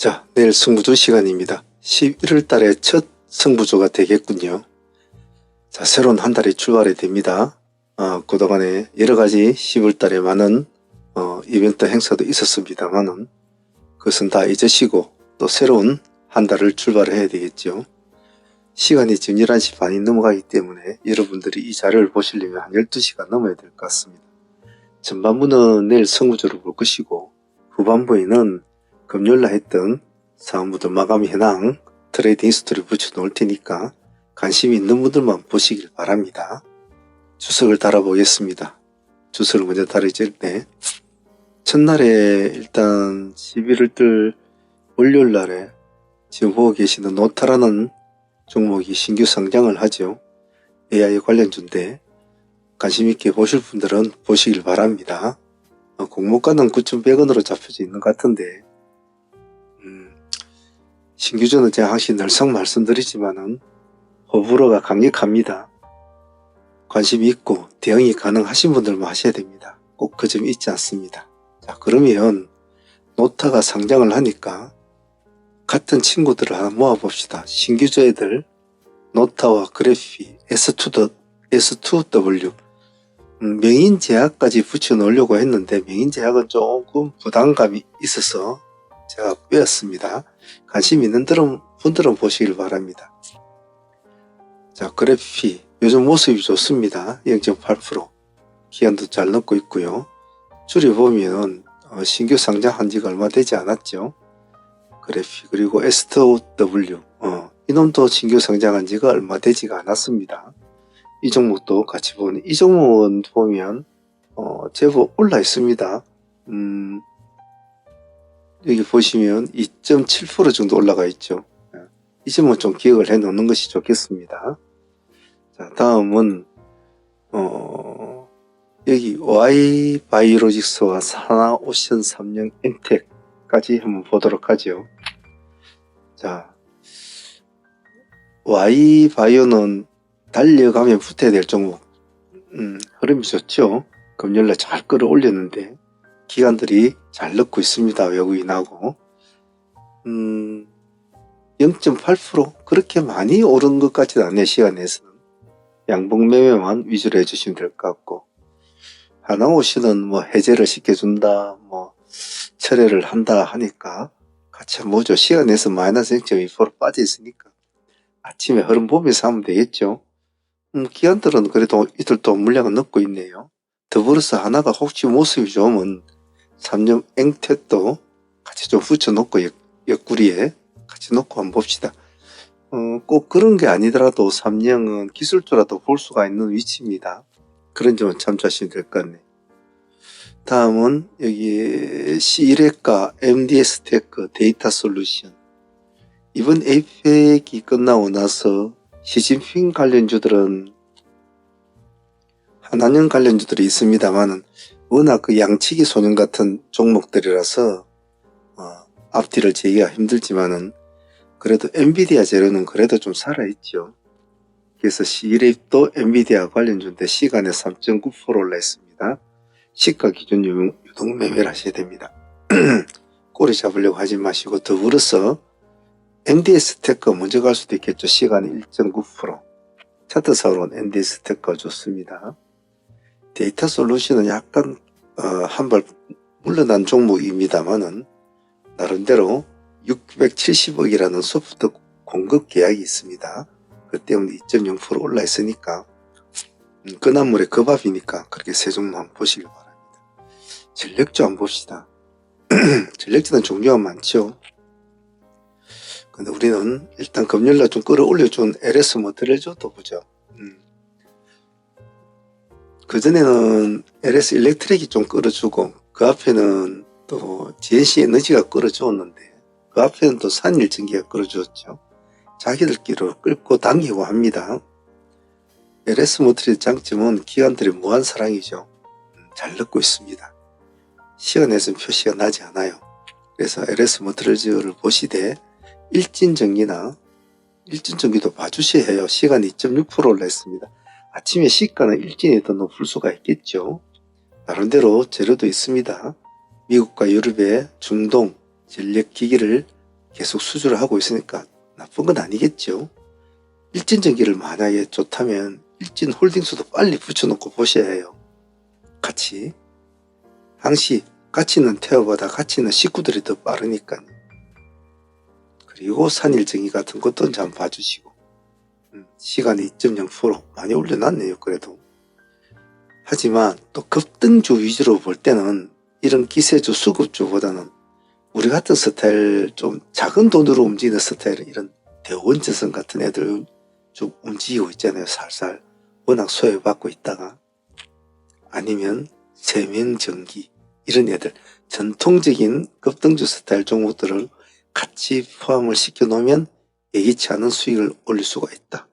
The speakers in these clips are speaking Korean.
자, 내일 승부조 시간입니다. 11월 달에 첫 승부조가 되겠군요. 자, 새로운 한 달이 출발이 됩니다. 그동안에 여러가지 10월 달에 많은 이벤트 행사도 있었습니다만은 그것은 다 잊으시고 또 새로운 한 달을 출발해야 되겠죠. 시간이 지금 11시 반이 넘어가기 때문에 여러분들이 이 자료를 보시려면 한 12시가 넘어야 될 것 같습니다. 전반부는 내일 승부조를 볼 것이고 후반부에는 금요일날 했던 사은부도 마감 현황 트레이딩 히스토리 붙여 놓을 테니까 관심이 있는 분들만 보시길 바랍니다. 주석을 달아보겠습니다. 주석을 먼저 달아질 때 첫날에 일단 11월 달 월요일날에 지금 보고 계시는 노타라는 종목이 신규 상장을 하죠. AI 관련주인데 관심있게 보실 분들은 보시길 바랍니다. 공모가는 9,100원으로 잡혀져 있는 것 같은데 신규주는 제가 항상 늘상 말씀드리지만은 호불호가 강력합니다. 관심이 있고 대응이 가능하신 분들만 하셔야 됩니다. 꼭 그 점이 있지 않습니다. 자, 그러면 노타가 상장을 하니까 같은 친구들을 하나 모아봅시다. 신규주 애들 노타와 그래피 S2W 명인 제약까지 붙여 놓으려고 했는데 명인 제약은 조금 부담감이 있어서 제가 빼었습니다. 관심 있는 분들은 보시길 바랍니다. 자, 그래피 요즘 모습이 좋습니다. 0.8% 기간도 잘 넣고 있고요. 줄여보면 신규 상장한 지가 얼마 되지 않았죠. 그래피 그리고 S2W 이놈도 신규 상장한 지가 얼마 되지가 않았습니다. 이 종목도 같이 보는 이 종목은 보면 제법 올라 있습니다. 여기 보시면 2.7% 정도 올라가 있죠. 이 점은 좀 기억을 해 놓는 것이 좋겠습니다. 자, 다음은 여기 Y바이오로직스와 산하오션 3년 엠텍까지 한번 보도록 하죠. 자, Y바이오는 달려가면 붙어야 될 종목. 흐름이 좋죠. 금요일날 잘 끌어올렸는데 기관들이 잘 넣고 있습니다. 외국인하고 0.8% 그렇게 많이 오른 것 같지는 않네요. 시간에서는 양봉 매매만 위주로 해주시면 될 것 같고 하나오시는 뭐 해제를 시켜준다 뭐 철회를 한다 하니까 같이 뭐죠. 시간에서 마이너스 0.2% 빠져 있으니까 아침에 흐름 보면서 하면 되겠죠. 기관들은 그래도 이틀 동안 물량을 넣고 있네요. 더불어서 하나가 혹시 모습이 좋으면 3년 앵텟도 같이 좀 붙여놓고 옆구리에 같이 놓고 한번 봅시다. 꼭 그런 게 아니더라도 3년은 기술주라도 볼 수가 있는 위치입니다. 그런 점은 참조하시면 될 것 같네요. 다음은 여기 C1회가 MDS 테크 데이터 솔루션 이번 에이펙이 끝나고 나서 시진핑 관련주들은 한한령 관련주들이 있습니다만은 워낙 그 양치기 소년 같은 종목들이라서 앞뒤를 재기가 힘들지만은 그래도 엔비디아 재료는 그래도 좀 살아있죠. 그래서 C1앱도 엔비디아 관련주인데 시간에 3.9% 올라있습니다. 시가 기준 유동 매매를 하셔야 됩니다. 꼬리 잡으려고 하지 마시고 더불어서 NDS 테크 먼저 갈 수도 있겠죠. 시간에 1.9% 차트상으로는 NDS 테크가 좋습니다. 데이터 솔루션은 약간 한 발 물러난 종목입니다만은 나름대로 670억이라는 소프트 공급 계약이 있습니다. 그 때문에 2.0% 올라 있으니까 끈한물에 겁압이니까 그렇게 세 종목만 보시길 바랍니다. 전력주 한번 봅시다. 전력주는 종류가 많죠. 근데 우리는 일단 금요일날 좀 끌어올려준 LS 모터레저도 보죠. 그전에는 LS 일렉트릭이 좀 끌어주고 그 앞에는 또 GNC 에너지가 끌어주었는데 그 앞에는 또 산일전기가 끌어주었죠. 자기들끼리 끌고 당기고 합니다. LS 모터의 장점은 기관들의 무한 사랑이죠. 잘 넣고 있습니다. 시간에서는 표시가 나지 않아요. 그래서 LS 모터를 보시되 일진전기나 일진전기도 봐주셔야 해요. 시간 2.6% 올라있습니다. 아침에 시가는 일진이 더 높을 수가 있겠죠. 나름대로 재료도 있습니다. 미국과 유럽의 중동 전력기기를 계속 수주를 하고 있으니까 나쁜 건 아니겠죠. 일진전기를 만약에 좋다면 일진홀딩스도 빨리 붙여놓고 보셔야 해요. 같이. 항시 같이 있는 태어보다 같이 있는 식구들이 더 빠르니까요. 그리고 산일정이 같은 것도 한번 봐주시고. 시간이 2.0% 많이 올려놨네요. 그래도. 하지만 또 급등주 위주로 볼 때는 이런 기세주 수급주보다는 우리 같은 스타일, 좀 작은 돈으로 움직이는 스타일은 이런 대원전선 같은 애들 좀 움직이고 있잖아요. 살살. 워낙 소외받고 있다가. 아니면 세명전기 이런 애들, 전통적인 급등주 스타일 종목들을 같이 포함을 시켜 놓으면 예기치 않은 수익을 올릴 수가 있다.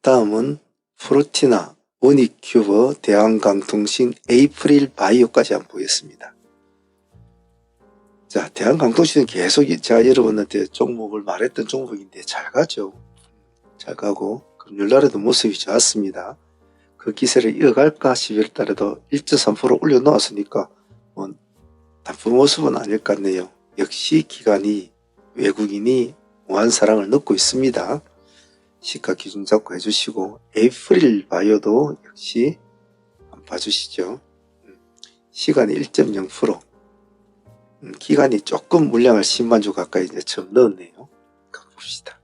다음은 프로티나, 원익큐버, 대한강통신, 에이프릴 바이오까지 한번 보겠습니다. 자, 대한강통신은 계속 제가 여러분한테 종목을 말했던 종목인데 잘 가죠. 잘 가고 금요일날에도 모습이 좋았습니다. 그 기세를 이어갈까 11월 달에도 1.3% 올려놓았으니까 뭐 나쁜 모습은 아닐 것 같네요. 역시 기관이, 외국인이 무한 사랑을 넣고 있습니다. 시가 기준 잡고 해주시고, 에이프릴 바이오도 역시 한번 봐주시죠. 시간이 1.0%, 기간이 조금 물량을 10만 주 가까이 이제 처음 넣었네요. 봅시다.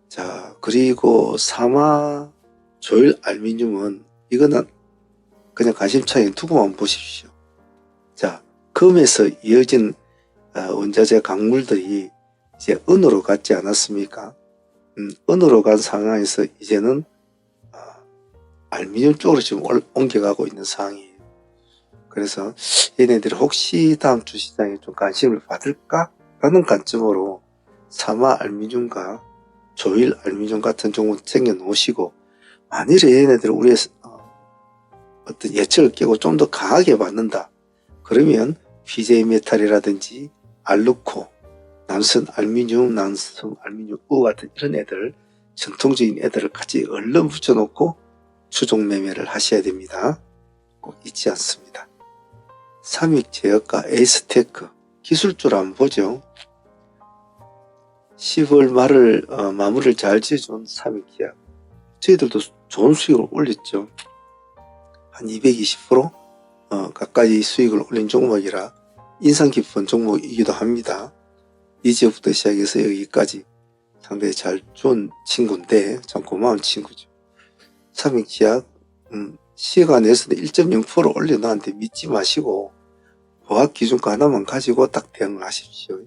자, 그리고 사마 조일 알루미늄은 이거는 그냥 관심차에 두고 한번 보십시오. 자, 금에서 이어진 원자재 강물들이 이제 은으로 갔지 않았습니까? 은으로 간 상황에서 이제는 알루미늄 쪽으로 지금 옮겨가고 있는 상황이에요. 그래서 얘네들이 혹시 다음 주 시장에 좀 관심을 받을까? 라는 관점으로 사마 알루미늄과 조일 알루미늄 같은 종목 챙겨 놓으시고, 만일에 얘네들이 우리의 어떤 예측을 깨고 좀 더 강하게 받는다. 그러면 BJ메탈이라든지 알루코, 남선 알루미늄, 남선 알루미늄 우 같은 이런 애들, 전통적인 애들을 같이 얼른 붙여놓고 추종 매매를 하셔야 됩니다. 꼭 잊지 않습니다. 삼익제약과 에이스테크 기술주로 한번 보죠. 10월 말을 마무리를 잘 지어준 삼익제약, 저희들도 좋은 수익을 올렸죠. 한 220% 가까이 수익을 올린 종목이라 인상 깊은 종목이기도 합니다. 이 지역부터 시작해서 여기까지 상당히 잘 좋은 친구인데 참 고마운 친구죠. 삼익제약 시가 내에서는 1.0% 올려놨는데 믿지 마시고 보합 기준가 하나만 가지고 딱 대응을 하십시오.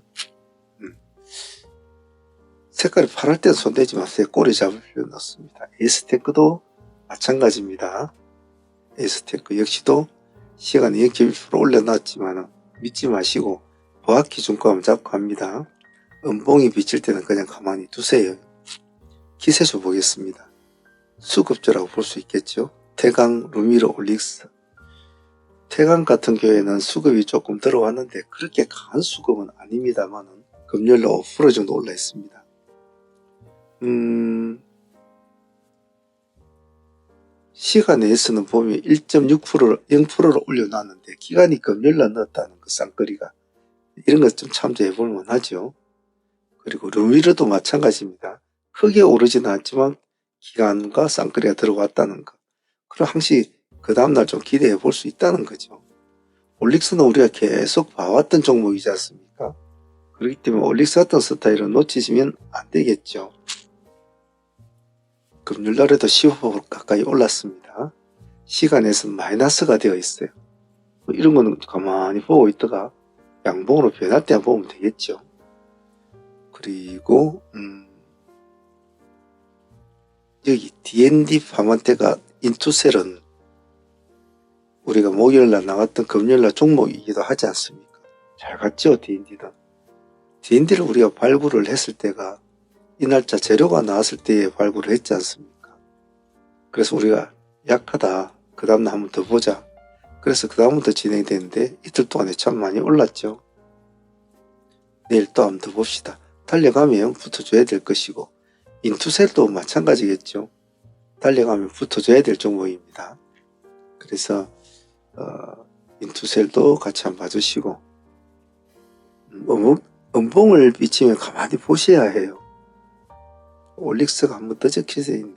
색깔이 파랄 땐 손대지 마세요. 꼬리 잡을 필요는 없습니다. 에이스테크도 마찬가지입니다. 에이스테크 역시도 시간에 0.1% 올려놨지만 믿지 마시고 보합 기준가만 잡고 합니다. 음봉이 비칠 때는 그냥 가만히 두세요. 기세주 보겠습니다. 수급주라고 볼 수 있겠죠. 태강, 루미로, 올릭스. 태강 같은 경우에는 수급이 조금 들어왔는데 그렇게 강한 수급은 아닙니다만 금요일로 5% 정도 올라 있습니다. 시가 내에서는 보면 1.6%를 0%를 올려놨는데 기간이 금요일날 넣었다는 그 쌍거리가, 이런 것 좀 참조해 볼 만하죠. 그리고 루미르도 마찬가지입니다. 크게 오르지는 않지만 기간과 쌍거리가 들어왔다는 것. 그럼 항시 그 다음날 좀 기대해 볼 수 있다는 거죠. 올릭스는 우리가 계속 봐왔던 종목이지 않습니까? 그렇기 때문에 올릭스 같은 스타일은 놓치시면 안 되겠죠. 금요일날에도 15% 가까이 올랐습니다. 시간에서는 마이너스가 되어 있어요. 이런 거는 가만히 보고 있다가 양봉으로 변할 때 보면 되겠죠. 그리고 여기 D&D 파마테가 인투셀은 우리가 목요일날 나왔던 금요일날 종목이기도 하지 않습니까? 잘 갔죠. D&D는. D&D를 우리가 발굴을 했을 때가 이 날짜 재료가 나왔을 때에 발굴을 했지 않습니까? 그래서 우리가 약하다, 그 다음날 한번 더 보자. 그래서 그 다음부터 진행이 되는데 이틀 동안에 참 많이 올랐죠. 내일 또 한번 더 봅시다. 달려가면 붙어줘야 될 것이고, 인투셀도 마찬가지겠죠. 달려가면 붙어줘야 될 종목입니다. 그래서 인투셀도 같이 한번 봐주시고, 음봉을 비치면 가만히 보셔야 해요. 올릭스가 한번 더 적혀져 있네.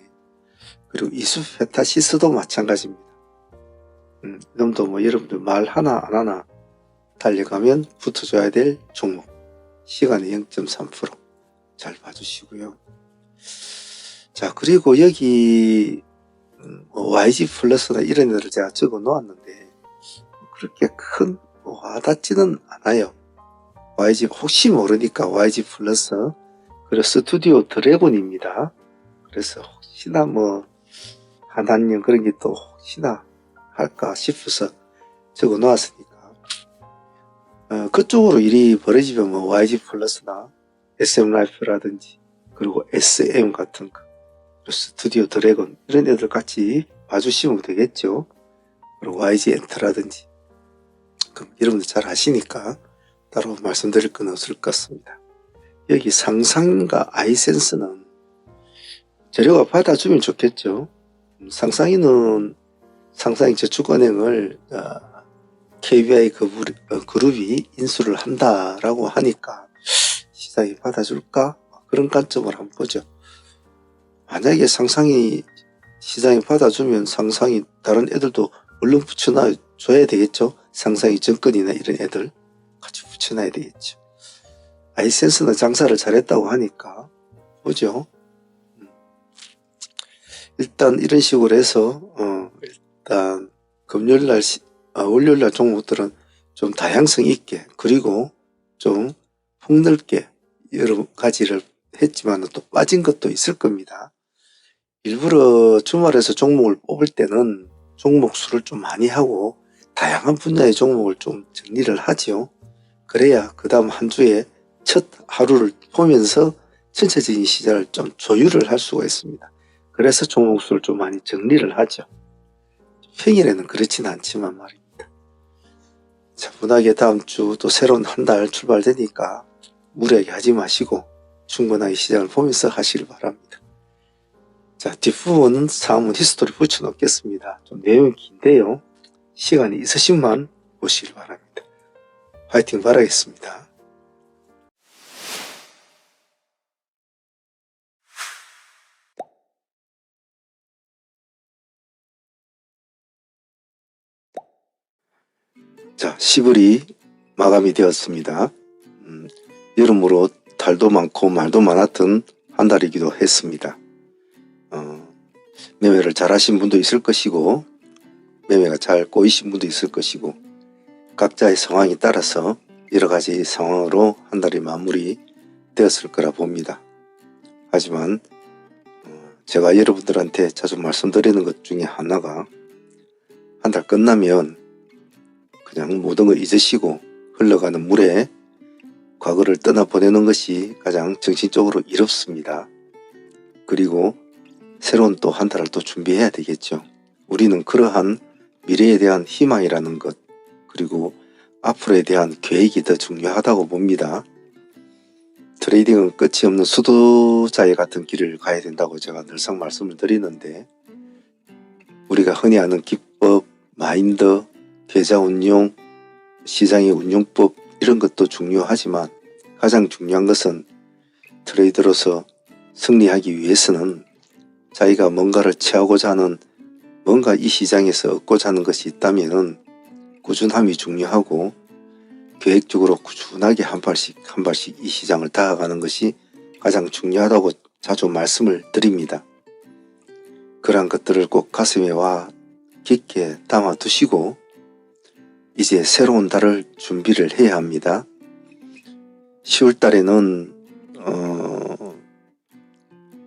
그리고 이수페타시스도 마찬가지입니다. 이놈도 뭐 여러분들 말 하나 안 하나 달려가면 붙어줘야 될 종목. 시간이 0.3%. 잘 봐주시고요. 자, 그리고 여기 YG 플러스나 이런 애들을 제가 적어 놓았는데 그렇게 큰 와닿지는 않아요. YG 혹시 모르니까 YG 플러스 그리고 스튜디오 드래곤입니다. 그래서 혹시나 뭐 하나님 그런 게 또 혹시나 할까 싶어서 적어 놓았으니까 그쪽으로 일이 벌어지면 뭐 YG 플러스나 SM 라이프라든지 그리고 SM 같은 거 스튜디오 드래곤 이런 애들 같이 봐주시면 되겠죠. 그리고 YG 엔터라든지 그럼 여러분들 잘 아시니까 따로 말씀드릴 건 없을 것 같습니다. 여기 상상과 아이센스는 재료가 받아주면 좋겠죠. 상상이 저축은행을 KBI 그룹이 인수를 한다라고 하니까 시장이 받아줄까? 그런 관점을 한번 보죠. 만약에 상상이 시장이 받아주면 상상이 다른 애들도 얼른 붙여놔줘야 되겠죠. 상상이 정권이나 이런 애들 같이 붙여놔야 되겠죠. 아이센스는 장사를 잘했다고 하니까 보죠. 일단 이런 식으로 해서 일단 금요일날 월요일날 종목들은 좀 다양성 있게 그리고 좀 폭넓게 여러 가지를 했지만 또 빠진 것도 있을 겁니다. 일부러 주말에서 종목을 뽑을 때는 종목 수를 좀 많이 하고 다양한 분야의 종목을 좀 정리를 하죠. 그래야 그 다음 한 주에 첫 하루를 보면서 전체적인 시장을 좀 조율을 할 수가 있습니다. 그래서 종목 수를 좀 많이 정리를 하죠. 평일에는 그렇지는 않지만 말입니다. 차분하게 다음 주 또 새로운 한 달 출발되니까 무리하게 하지 마시고 충분하게 시장을 보면서 하시길 바랍니다. 자, 뒷부분은 상문 히스토리 붙여놓겠습니다. 좀 내용이 긴데요. 시간이 있으시면 보시길 바랍니다. 화이팅 바라겠습니다. 자, 10월이 마감이 되었습니다. 여러모로 달도 많고 말도 많았던 한 달이기도 했습니다. 매매를 잘 하신 분도 있을 것이고 매매가 잘 꼬이신 분도 있을 것이고 각자의 상황에 따라서 여러가지 상황으로 한 달이 마무리 되었을 거라 봅니다. 하지만 제가 여러분들한테 자주 말씀드리는 것 중에 하나가 한 달 끝나면 그냥 모든 걸 잊으시고 흘러가는 물에 과거를 떠나보내는 것이 가장 정신적으로 이롭습니다. 그리고 새로운 또 한 달을 또 준비해야 되겠죠. 우리는 그러한 미래에 대한 희망이라는 것 그리고 앞으로에 대한 계획이 더 중요하다고 봅니다. 트레이딩은 끝이 없는 수도자의 같은 길을 가야 된다고 제가 늘상 말씀을 드리는데 우리가 흔히 아는 기법, 마인드, 계좌 운용, 시장의 운용법 이런 것도 중요하지만 가장 중요한 것은 트레이더로서 승리하기 위해서는 자기가 뭔가를 취하고자 하는 뭔가 이 시장에서 얻고자 하는 것이 있다면 꾸준함이 중요하고 계획적으로 꾸준하게 한 발씩 이 시장을 다가가는 것이 가장 중요하다고 자주 말씀을 드립니다. 그러한 것들을 꼭 가슴에 와 깊게 담아 두시고 이제 새로운 달을 준비를 해야 합니다. 10월 달에는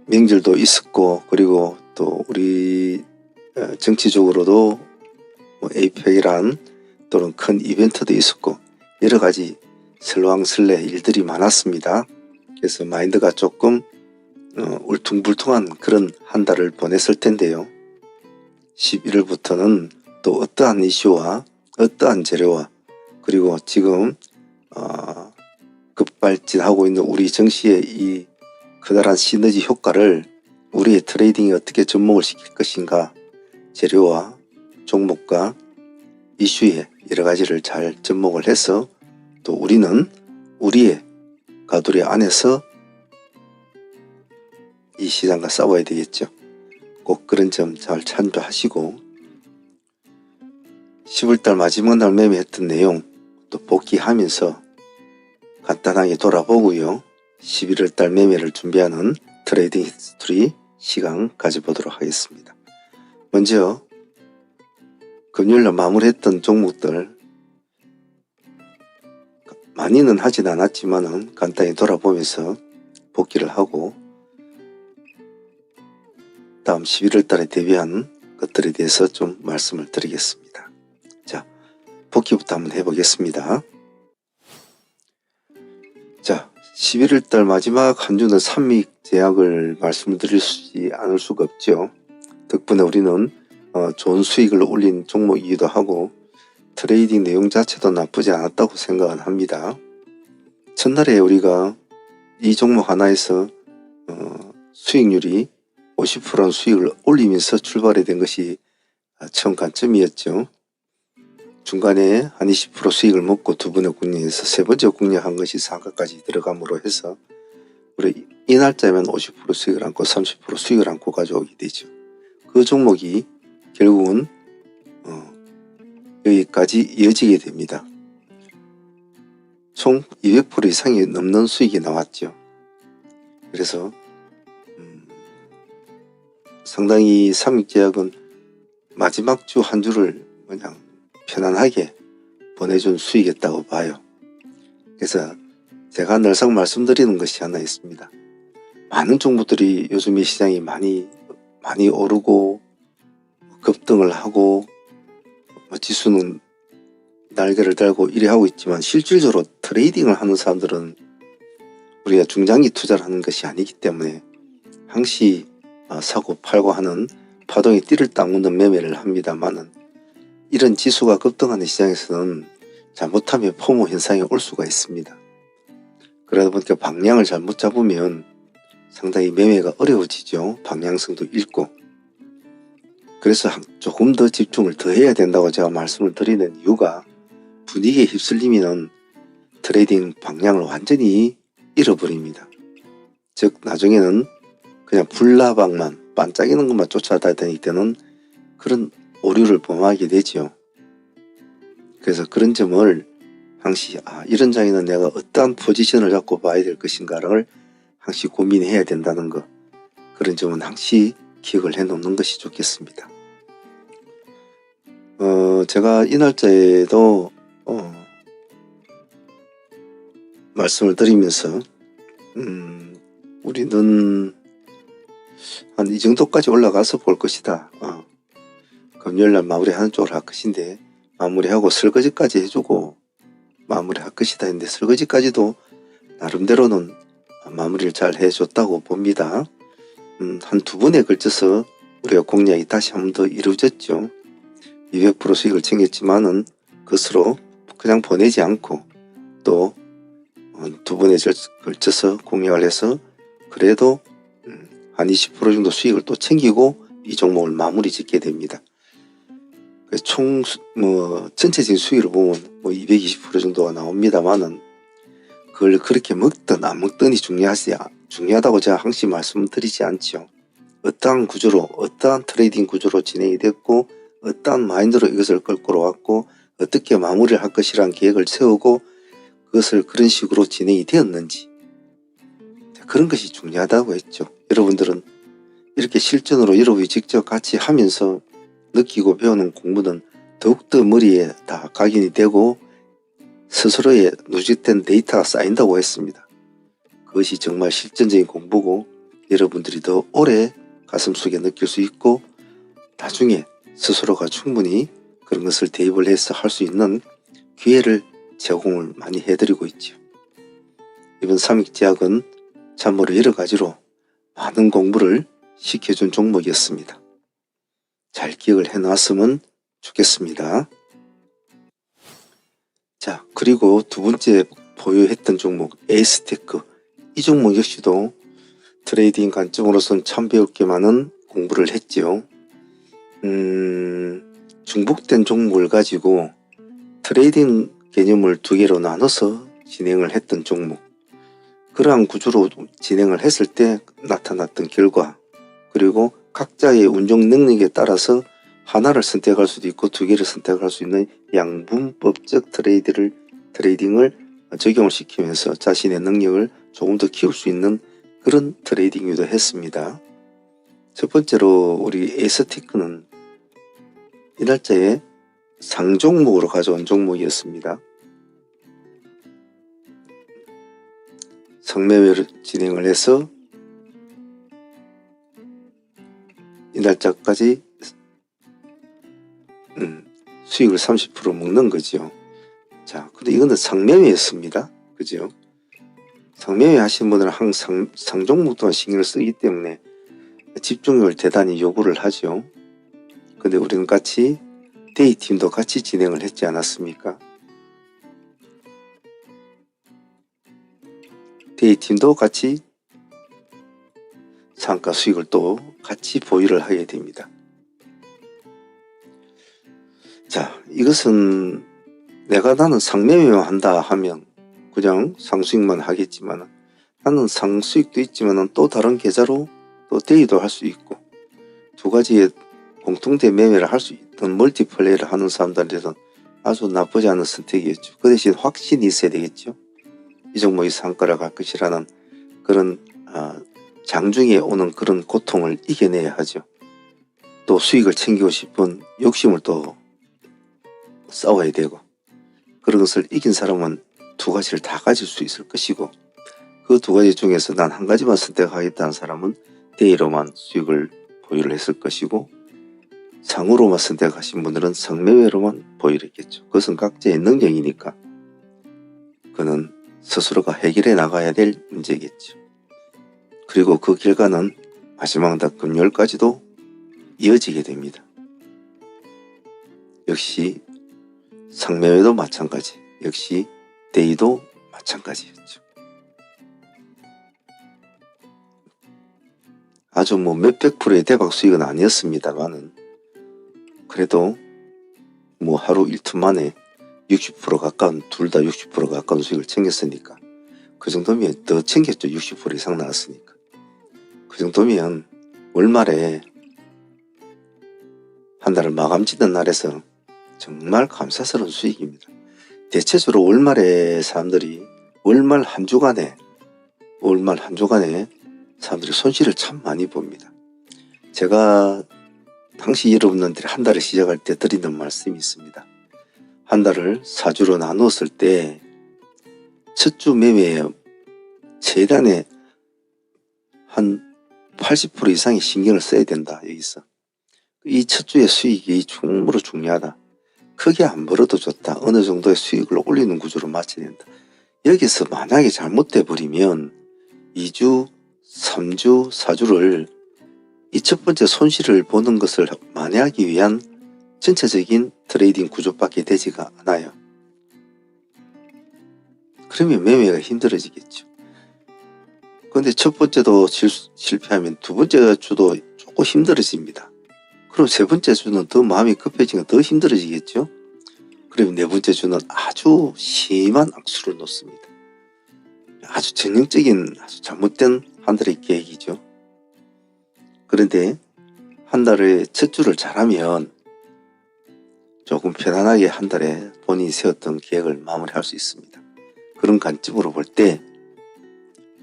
명절도 있었고 그리고 또 우리 정치적으로도 에이펙이란 또는 큰 이벤트도 있었고 여러가지 설왕설래 일들이 많았습니다. 그래서 마인드가 조금 울퉁불퉁한 그런 한 달을 보냈을 텐데요. 11월부터는 또 어떠한 이슈와 어떠한 재료와 그리고 지금 급발진하고 있는 우리 정시의 이 커다란 시너지 효과를 우리의 트레이딩에 어떻게 접목을 시킬 것인가 재료와 종목과 이슈에 여러 가지를 잘 접목을 해서 또 우리는 우리의 가두리 안에서 이 시장과 싸워야 되겠죠. 꼭 그런 점 잘 참조하시고 10월달 마지막 날 매매했던 내용 또 복귀하면서 간단하게 돌아보고요. 11월달 매매를 준비하는 트레이딩 히스토리 시간 가져보도록 하겠습니다. 먼저 금요일날 마무리했던 종목들 많이는 하진 않았지만 간단히 돌아보면서 복귀를 하고 다음 11월달에 대비한 것들에 대해서 좀 말씀을 드리겠습니다. 자, 복귀부터 한번 해보겠습니다. 자, 11월달 마지막 한 주는 삼익 제약을 말씀을 드리지 않을 수가 없죠. 덕분에 우리는 좋은 수익을 올린 종목이기도 하고 트레이딩 내용 자체도 나쁘지 않았다고 생각은 합니다. 첫날에 우리가 이 종목 하나에서 수익률이 50%는 수익을 올리면서 출발이 된 것이 처음 관점이었죠. 중간에 한 20% 수익을 먹고 두 번의 국리에서 세 번째 국리한 것이 상가까지 들어감으로 해서 우리 이 날짜면 50% 수익을 안고 30% 수익을 안고 가져오게 되죠. 그 종목이 결국은 여기까지 이어지게 됩니다. 총 200% 이상이 넘는 수익이 나왔죠. 그래서 상당히 삼익제약은 마지막 주 한 주를 그냥 편안하게 보내준 수익이었다고 봐요. 그래서 제가 늘상 말씀드리는 것이 하나 있습니다. 많은 종목들이 요즘 이 시장이 많이 오르고 급등을 하고 지수는 날개를 달고 이래 하고 있지만 실질적으로 트레이딩을 하는 사람들은 우리가 중장기 투자를 하는 것이 아니기 때문에 항시 사고 팔고 하는 파동에 띠를 딱 묻는 매매를 합니다만은 이런 지수가 급등하는 시장에서는 잘못하면 포모 현상이 올 수가 있습니다. 그러다 보니까 방향을 잘못 잡으면 상당히 매매가 어려워지죠. 방향성도 잃고. 그래서 조금 더 집중을 더 해야 된다고 제가 말씀을 드리는 이유가 분위기에 휩쓸리면 트레이딩 방향을 완전히 잃어버립니다. 즉 나중에는 그냥 불나방만 반짝이는 것만 쫓아다닐 때는 그런 오류를 범하게 되죠. 그래서 그런 점을 항시 이런 장에는 내가 어떠한 포지션을 잡고 봐야 될 것인가를 항시 고민해야 된다는 것, 그런 점은 항시 기억을 해 놓는 것이 좋겠습니다. 제가 이 날짜에도 말씀을 드리면서 우리는 한 이 정도까지 올라가서 볼 것이다. 금요일날 마무리하는 쪽으로 할 것인데 마무리하고 설거지까지 해주고 마무리할 것이다 했는데 설거지까지도 나름대로는 마무리를 잘 해줬다고 봅니다. 한 두 번에 걸쳐서 우리가 공략이 다시 한 번 더 이루어졌죠. 200% 수익을 챙겼지만은 그것으로 그냥 보내지 않고 또 두 번에 걸쳐서 공략을 해서 그래도 한 20% 정도 수익을 또 챙기고 이 종목을 마무리 짓게 됩니다. 총 전체적인 수익을 보면 220% 정도가 나옵니다만은 그걸 그렇게 먹든 안 먹든이 중요하다고 제가 항상 말씀드리지 않죠. 어떠한 구조로 어떠한 트레이딩 구조로 진행이 됐고 어떠한 마인드로 이것을 끌고 왔고 어떻게 마무리를 할 것이라는 계획을 세우고 그것을 그런 식으로 진행이 되었는지 그런 것이 중요하다고 했죠. 여러분들은 이렇게 실전으로 여러분이 직접 같이 하면서 느끼고 배우는 공부는 더욱더 머리에 다 각인이 되고 스스로의 누적된 데이터가 쌓인다고 했습니다. 그것이 정말 실전적인 공부고 여러분들이 더 오래 가슴속에 느낄 수 있고 나중에 스스로가 충분히 그런 것을 대입을 해서 할 수 있는 기회를 제공을 많이 해드리고 있죠. 이번 삼익제약은 참으로 여러 가지로 많은 공부를 시켜준 종목이었습니다. 잘 기억을 해놨으면 좋겠습니다. 자, 그리고 두 번째 보유했던 종목 에이스테크, 이 종목 역시도 트레이딩 관점으로선 참 배울 게 많은 공부를 했죠. 중복된 종목을 가지고 트레이딩 개념을 두 개로 나눠서 진행을 했던 종목, 그러한 구조로 진행을 했을 때 나타났던 결과, 그리고 각자의 운용 능력에 따라서 하나를 선택할 수도 있고 두 개를 선택할 수 있는 양분법적 트레이딩을 적용을 시키면서 자신의 능력을 조금 더 키울 수 있는 그런 트레이딩이기도 했습니다. 첫 번째로 우리 에이스테크는 이 날짜에 상종목으로 가져온 종목이었습니다. 상매매를 진행을 해서 이 날짜까지 수익을 30% 먹는 거죠. 자, 근데 이거는 상매매였습니다. 그죠? 상매매 하시는 분들은 항상 상종목도 신경을 쓰기 때문에 집중력을 대단히 요구를 하죠. 근데 우리는 같이 데이팀도 같이 진행을 했지 않았습니까? 데이팀도 같이 상가 수익을 또 같이 보유를 하게 됩니다. 자, 이것은 나는 상매매만 한다 하면 그냥 상수익만 하겠지만, 나는 상수익도 있지만 또 다른 계좌로 또 데이도 할 수 있고 두 가지의 공통된 매매를 할 수 있던 멀티플레이를 하는 사람들한테는 아주 나쁘지 않은 선택이었죠. 그 대신 확신이 있어야 되겠죠. 이 종목이 상가를 갈 것이라는 그런 장중에 오는 그런 고통을 이겨내야 하죠. 또 수익을 챙기고 싶은 욕심을 또 싸워야 되고, 그런 것을 이긴 사람은 두 가지를 다 가질 수 있을 것이고, 그 두 가지 중에서 난 한 가지만 선택하겠다는 사람은 데이로만 수익을 보유를 했을 것이고, 상으로만 선택하신 분들은 상매매로만 보유를 했겠죠. 그것은 각자의 능력이니까 그는 스스로가 해결해 나가야 될 문제겠죠. 그리고 그 결과는 마지막 날 금요일까지도 이어지게 됩니다. 역시 상매매도 마찬가지, 역시 데이도 마찬가지였죠. 아주 몇백 프로의 대박 수익은 아니었습니다만은 그래도 하루 일투 만에 60% 가까운, 둘 다 60% 가까운 수익을 챙겼으니까 그 정도면 더 챙겼죠. 60% 이상 나왔으니까. 그 정도면 월말에 한 달을 마감 짓는 날에서 정말 감사스러운 수익입니다. 대체적으로 월말에 사람들이 월말 한 주간에 사람들이 손실을 참 많이 봅니다. 제가 당시 여러분들이 한 달을 시작할 때 드리는 말씀이 있습니다. 한 달을 4주로 나누었을 때 첫 주 매매에 최단에 한 80% 이상의 신경을 써야 된다. 여기서 이 첫 주의 수익이 충분히 중요하다. 크게 안 벌어도 좋다. 어느 정도의 수익을 올리는 구조로 맞춰야 된다. 여기서 만약에 잘못돼 버리면 2주, 3주, 4주를 이 첫 번째 손실을 보는 것을 만회하기 위한 전체적인 트레이딩 구조밖에 되지가 않아요. 그러면 매매가 힘들어지겠죠. 그런데 첫 번째도 실패하면 두 번째 주도 조금 힘들어집니다. 그럼 세 번째 주는 더 마음이 급해지면 더 힘들어지겠죠. 그러면 네 번째 주는 아주 심한 악수를 놓습니다. 아주 전형적인 아주 잘못된 한 달의 계획이죠. 그런데 한 달의 첫 주를 잘하면 조금 편안하게 한 달에 본인이 세웠던 계획을 마무리할 수 있습니다. 그런 관점으로 볼 때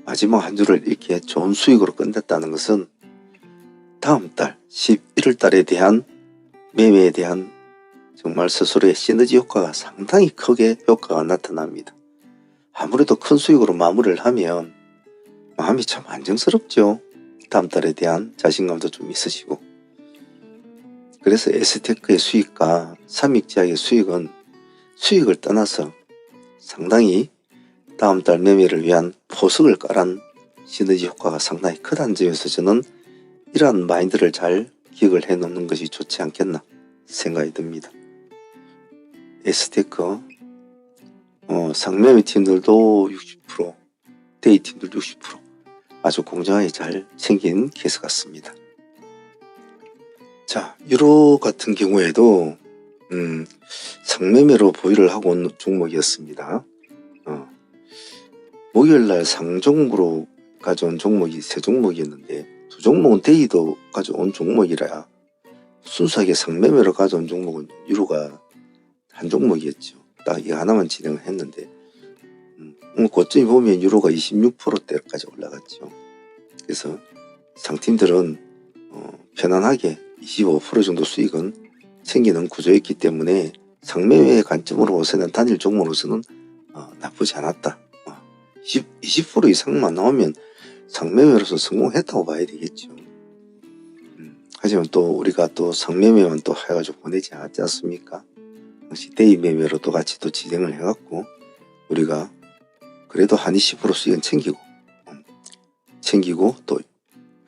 마지막 한 주를 이렇게 좋은 수익으로 끝냈다는 것은 다음 달 11월 달에 대한 매매에 대한 정말 스스로의 시너지 효과가 상당히 크게 효과가 나타납니다. 아무래도 큰 수익으로 마무리를 하면 마음이 참 안정스럽죠. 다음 달에 대한 자신감도 좀 있으시고. 그래서 에스테크의 수익과 삼익제약의 수익은 수익을 떠나서 상당히 다음 달 매매를 위한 포석을 깔은 시너지 효과가 상당히 크다는 점에서 저는 이러한 마인드를 잘 기억을 해 놓는 것이 좋지 않겠나 생각이 듭니다. 에스테크 상매매 팀들도 60%, 데이 팀들도 60% 아주 공정하게 잘 챙긴 케이스 같습니다. 자, 유로 같은 경우에도 상매매로 보유를 하고 온 종목이었습니다. 목요일날 상종목으로 가져온 종목이 3종목이었는데 2종목은 데이도 가져온 종목이라 순수하게 상매매로 가져온 종목은 유로가 한 종목이었죠. 딱 이 하나만 진행을 했는데 고점이 보면 유로가 26%대까지 올라갔죠. 그래서 상팀들은 편안하게 25% 정도 수익은 챙기는 구조였기 때문에 상매매의 관점으로 보서는 단일 종목으로서는 나쁘지 않았다. 20% 이상만 나오면 상매매로서 성공했다고 봐야 되겠죠. 하지만 또 우리가 또 상매매만 또 해가지고 보내지 않았지 않습니까? 당시 데이 매매로 또 같이 또 진행을 해갖고 우리가 그래도 한 20% 수익은 챙기고 또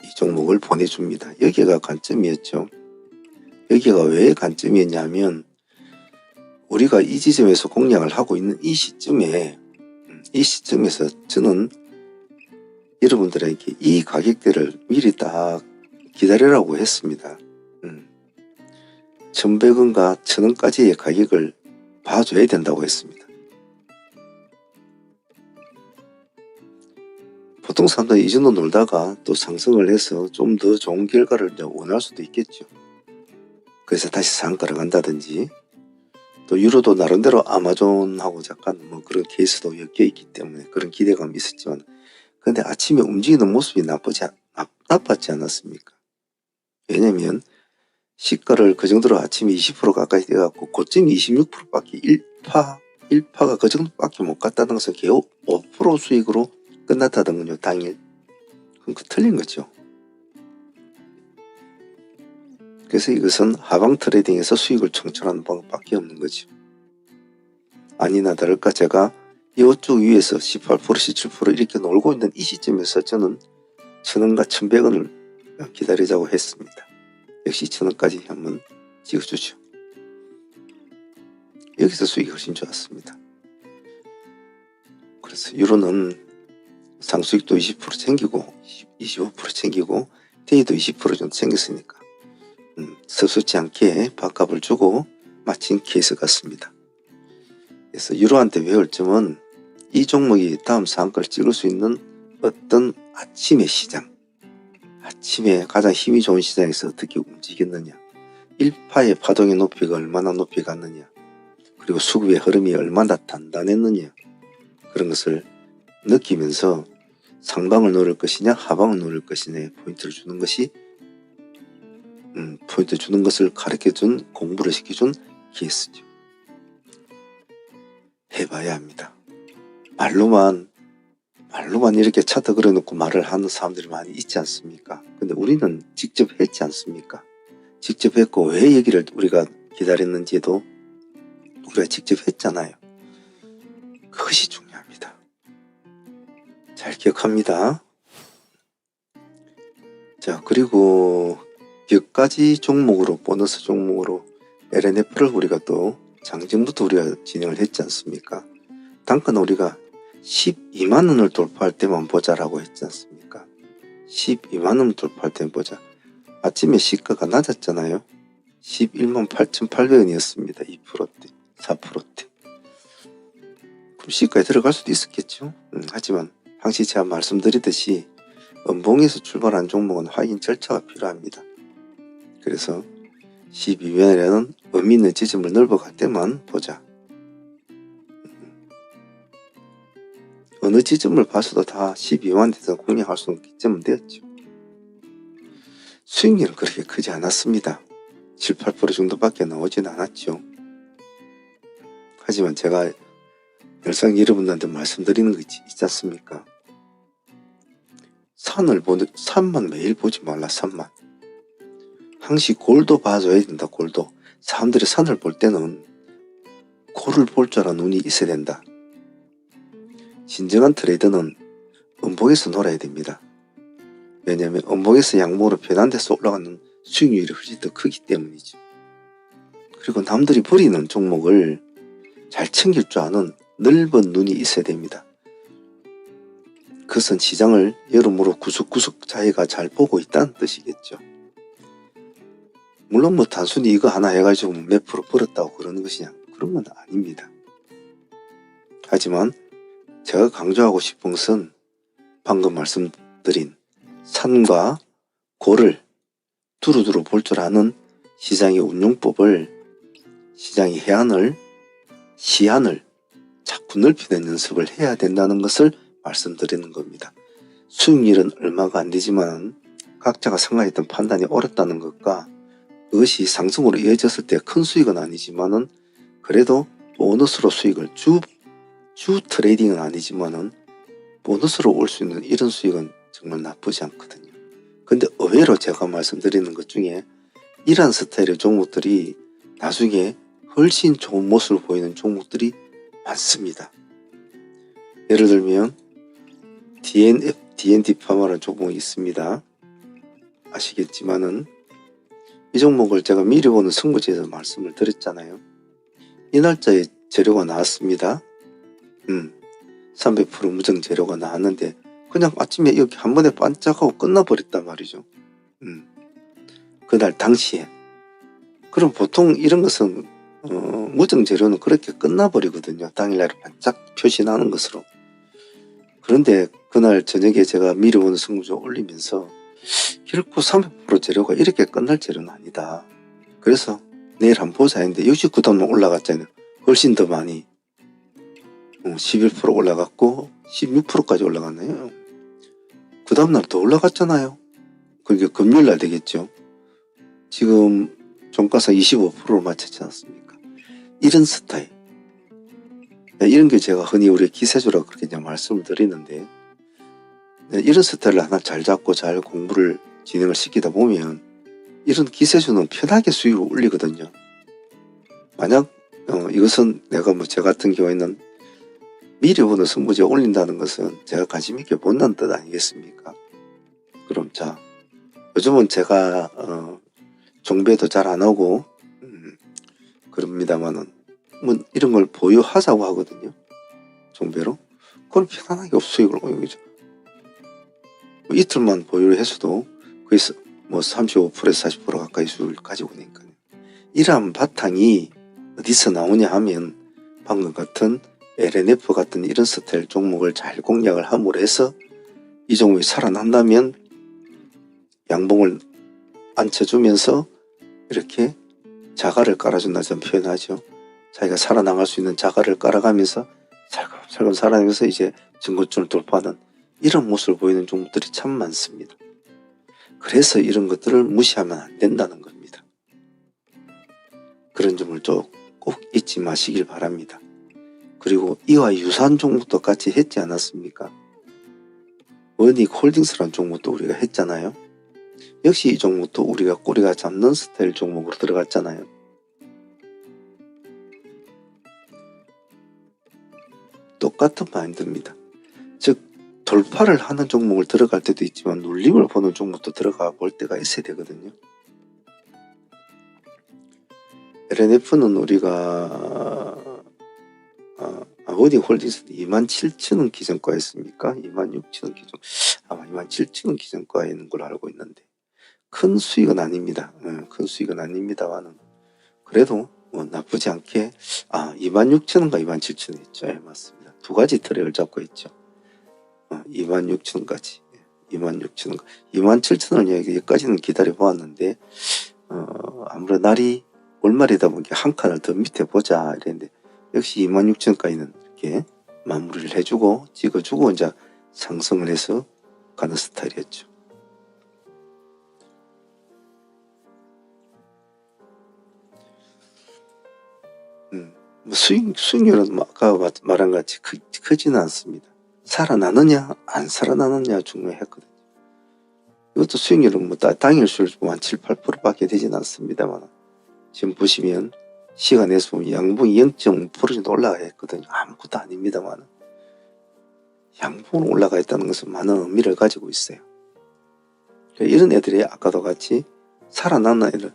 이 종목을 보내줍니다. 여기가 관점이었죠. 여기가 왜 관점이었냐면 우리가 이 지점에서 공략을 하고 있는 이 시점에서 저는 여러분들에게 이 가격대를 미리 딱 기다리라고 했습니다. 1100원과 1000원까지의 가격을 봐줘야 된다고 했습니다. 보통 사람들은 이 정도 놀다가 또 상승을 해서 좀 더 좋은 결과를 원할 수도 있겠죠. 그래서 다시 상가를 간다든지 또 유로도 나름대로 아마존하고 약간 뭐 그런 케이스도 엮여 있기 때문에 그런 기대감이 있었지만 근데 아침에 움직이는 모습이 나빴지 않았습니까? 왜냐면 시가를 그 정도로 아침에 20% 가까이 돼갖고 고점이 26%밖에 1파가 그 정도밖에 못 갔다는 것은 겨우 5% 수익으로 끝났다던군요. 당일. 그럼 틀린 거죠. 그래서 이것은 하방 트레이딩에서 수익을 창출하는 방법밖에 없는 거죠. 아니나 다를까 제가 이쪽 위에서 18% 17% 이렇게 놀고 있는 이 시점에서 저는 1000원과 1100원을 기다리자고 했습니다. 역시 1000원까지 한번 찍어주죠. 여기서 수익이 훨씬 좋았습니다. 그래서 유로는 상수익도 20% 챙기고 25% 챙기고 데이도 20% 정도 챙겼으니까 섭섭지 않게 밥값을 주고 마친 케이스 같습니다. 그래서 유로한테 배울 점은 이 종목이 다음 상한가를 찍을 수 있는 어떤 아침의 시장, 아침에 가장 힘이 좋은 시장에서 어떻게 움직였느냐, 1파의 파동의 높이가 얼마나 높이 갔느냐, 그리고 수급의 흐름이 얼마나 단단했느냐, 그런 것을 느끼면서 상방을 노릴 것이냐 하방을 노릴 것이냐에 포인트를 주는 것이 포인트 주는 것을 가르쳐준 공부를 시켜준 케이스죠. 해봐야 합니다. 말로만 이렇게 차트 그려놓고 말을 하는 사람들이 많이 있지 않습니까? 근데 우리는 직접 했지 않습니까? 직접 했고 왜 여기를 우리가 기다렸는지도 우리가 직접 했잖아요. 그것이 중요합니다. 잘 기억합니다. 자, 그리고 몇 가지 종목으로 보너스 종목으로 LNF를 우리가 또 장중부터 우리가 진행을 했지 않습니까? 단가는 우리가 12만원을 돌파할 때만 보자라고 했지 않습니까? 12만원을 돌파할 때만 보자. 아침에 시가가 낮았잖아요. 11만 8,800원이었습니다. 2%대, 4%대. 그럼 시가에 들어갈 수도 있었겠죠. 하지만 당시 제가 말씀드리듯이 음봉에서 출발한 종목은 확인 절차가 필요합니다. 그래서 12만원이라는 의미 있는 지점을 넓어갈 때만 보자. 어느 지점을 봐서도 다 12만원에서 공략할 수 있는 기점은 되었죠. 수익률은 그렇게 크지 않았습니다. 7, 8% 정도밖에 나오진 않았죠. 하지만 제가 늘상 여러분들한테 말씀드리는 거 있지 않습니까? 산만 매일 보지 말라. 산만. 항시 골도 봐줘야 된다. 골도. 사람들이 산을 볼 때는 골을 볼 줄 아는 눈이 있어야 된다. 진정한 트레이더는 음봉에서 놀아야 됩니다. 왜냐하면 음봉에서 양봉으로 변한 데서 올라가는 수익률이 훨씬 더 크기 때문이죠. 그리고 남들이 버리는 종목을 잘 챙길 줄 아는 넓은 눈이 있어야 됩니다. 그것은 시장을 여러모로 구석구석 자기가 잘 보고 있다는 뜻이겠죠. 물론 뭐 단순히 이거 하나 해가지고 몇 프로 벌었다고 그러는 것이냐, 그런 건 아닙니다. 하지만 제가 강조하고 싶은 것은 방금 말씀드린 산과 고를 두루두루 볼 줄 아는 시장의 운용법을, 시장의 시안을 자꾸 넓히는 연습을 해야 된다는 것을 말씀드리는 겁니다. 수익률은 얼마가 안 되지만 각자가 생각했던 판단이 옳았다는 것과 그것이 상승으로 이어졌을 때 큰 수익은 아니지만은 그래도 보너스로 수익을 주 트레이딩은 아니지만은 보너스로 올 수 있는 이런 수익은 정말 나쁘지 않거든요. 근데 의외로 제가 말씀드리는 것 중에 이러한 스타일의 종목들이 나중에 훨씬 좋은 모습을 보이는 종목들이 많습니다. 예를 들면 DND 파마라는 종목이 있습니다. 아시겠지만은 이 종목을 제가 미리 보는 승부지에서 말씀을 드렸잖아요. 이 날짜에 재료가 나왔습니다. 300% 무정 재료가 나왔는데 그냥 아침에 여기 한 번에 반짝하고 끝나버렸단 말이죠. 그날 당시에. 그럼 보통 이런 것은 무정 재료는 그렇게 끝나버리거든요. 당일날 반짝 표시나는 것으로. 그런데 그날 저녁에 제가 미리 보는 승부조 올리면서 결코 300% 재료가 이렇게 끝날 재료는 아니다. 그래서 내일 한번 보자 했는데 69단만 올라갔잖아요. 훨씬 더 많이 11% 올라갔고 16%까지 올라갔나요? 그 다음날 더 올라갔잖아요. 그게 금요일날 되겠죠. 지금 종가상 25%를 맞췄지 않습니까? 이런 스타일. 이런 게 제가 흔히 우리 기세주라고 그렇게 그냥 말씀을 드리는데, 이런 스타일을 하나 잘 잡고 잘 공부를 진행을 시키다 보면 이런 기세주는 편하게 수익을 올리거든요. 만약 이것은 내가 제 같은 경우에는 미리 보는 승부지에 올린다는 것은 제가 관심 있게 본다는 뜻 아니겠습니까? 그럼 자, 요즘은 제가 종배도 잘 안 하고 그럽니다만은 뭐 이런 걸 보유하자고 하거든요. 종배로. 그럼 편안하게 수익을 올리죠. 뭐 이틀만 보유를 해서도 거기서 뭐 35%에서 40% 가까이 수익을 가지고 오니까요. 이러한 바탕이 어디서 나오냐 하면 방금 같은 LNF 같은 이런 스타일 종목을 잘 공략을 함으로 해서 이 종목이 살아난다면 양봉을 앉혀주면서 이렇게 자갈을 깔아준다 저는 표현하죠. 자기가 살아나갈 수 있는 자갈을 깔아가면서 살금 살아나면서 이제 증거점을 돌파하는 이런 모습을 보이는 종목들이 참 많습니다. 그래서 이런 것들을 무시하면 안 된다는 겁니다. 그런 점을 꼭 잊지 마시길 바랍니다. 그리고 이와 유사한 종목도 같이 했지 않았습니까? 원익 홀딩스라는 종목도 우리가 했잖아요. 역시 이 종목도 우리가 꼬리가 잡는 스타일 종목으로 들어갔잖아요. 똑같은 마인드입니다. 즉 돌파를 하는 종목을 들어갈 때도 있지만 눌림을 보는 종목도 들어가 볼 때가 있어야 되거든요. LNF는 우리가 원익 홀딩스 27,000원 기준가였습니까? 26,000원 기준, 아마 27,000원 기준가에 있는 걸로 알고 있는데 큰 수익은 아닙니다. 큰 수익은 아닙니다만은 그래도 뭐 나쁘지 않게 26,000원과 27,000원 있죠. 맞습니다. 두 가지 트랙을 잡고 있죠. 26,000원까지 26,000원, 27,000원 여기까지는 기다려 보았는데 아무래도 날이 월말이다 보니까 한 칸을 더 밑에 보자 이랬는데 역시 26,000원까지는 이렇게 마무리를 해주고 찍어주고 이제 상승을 해서 가는 스타일이었죠. 수익률은 아까 말한 같이 크지는 않습니다. 살아나느냐 안 살아나느냐 중요했거든요. 이것도 수익률은 뭐 당일 수익 한 7, 8%밖에 되진 않습니다만 지금 보시면 시간에서 보면 양봉이 0.5% 정도 올라가 있거든요. 아무것도 아닙니다만 양봉으로 올라가 있다는 것은 많은 의미를 가지고 있어요. 이런 애들이 아까도 같이 살아나는 애들,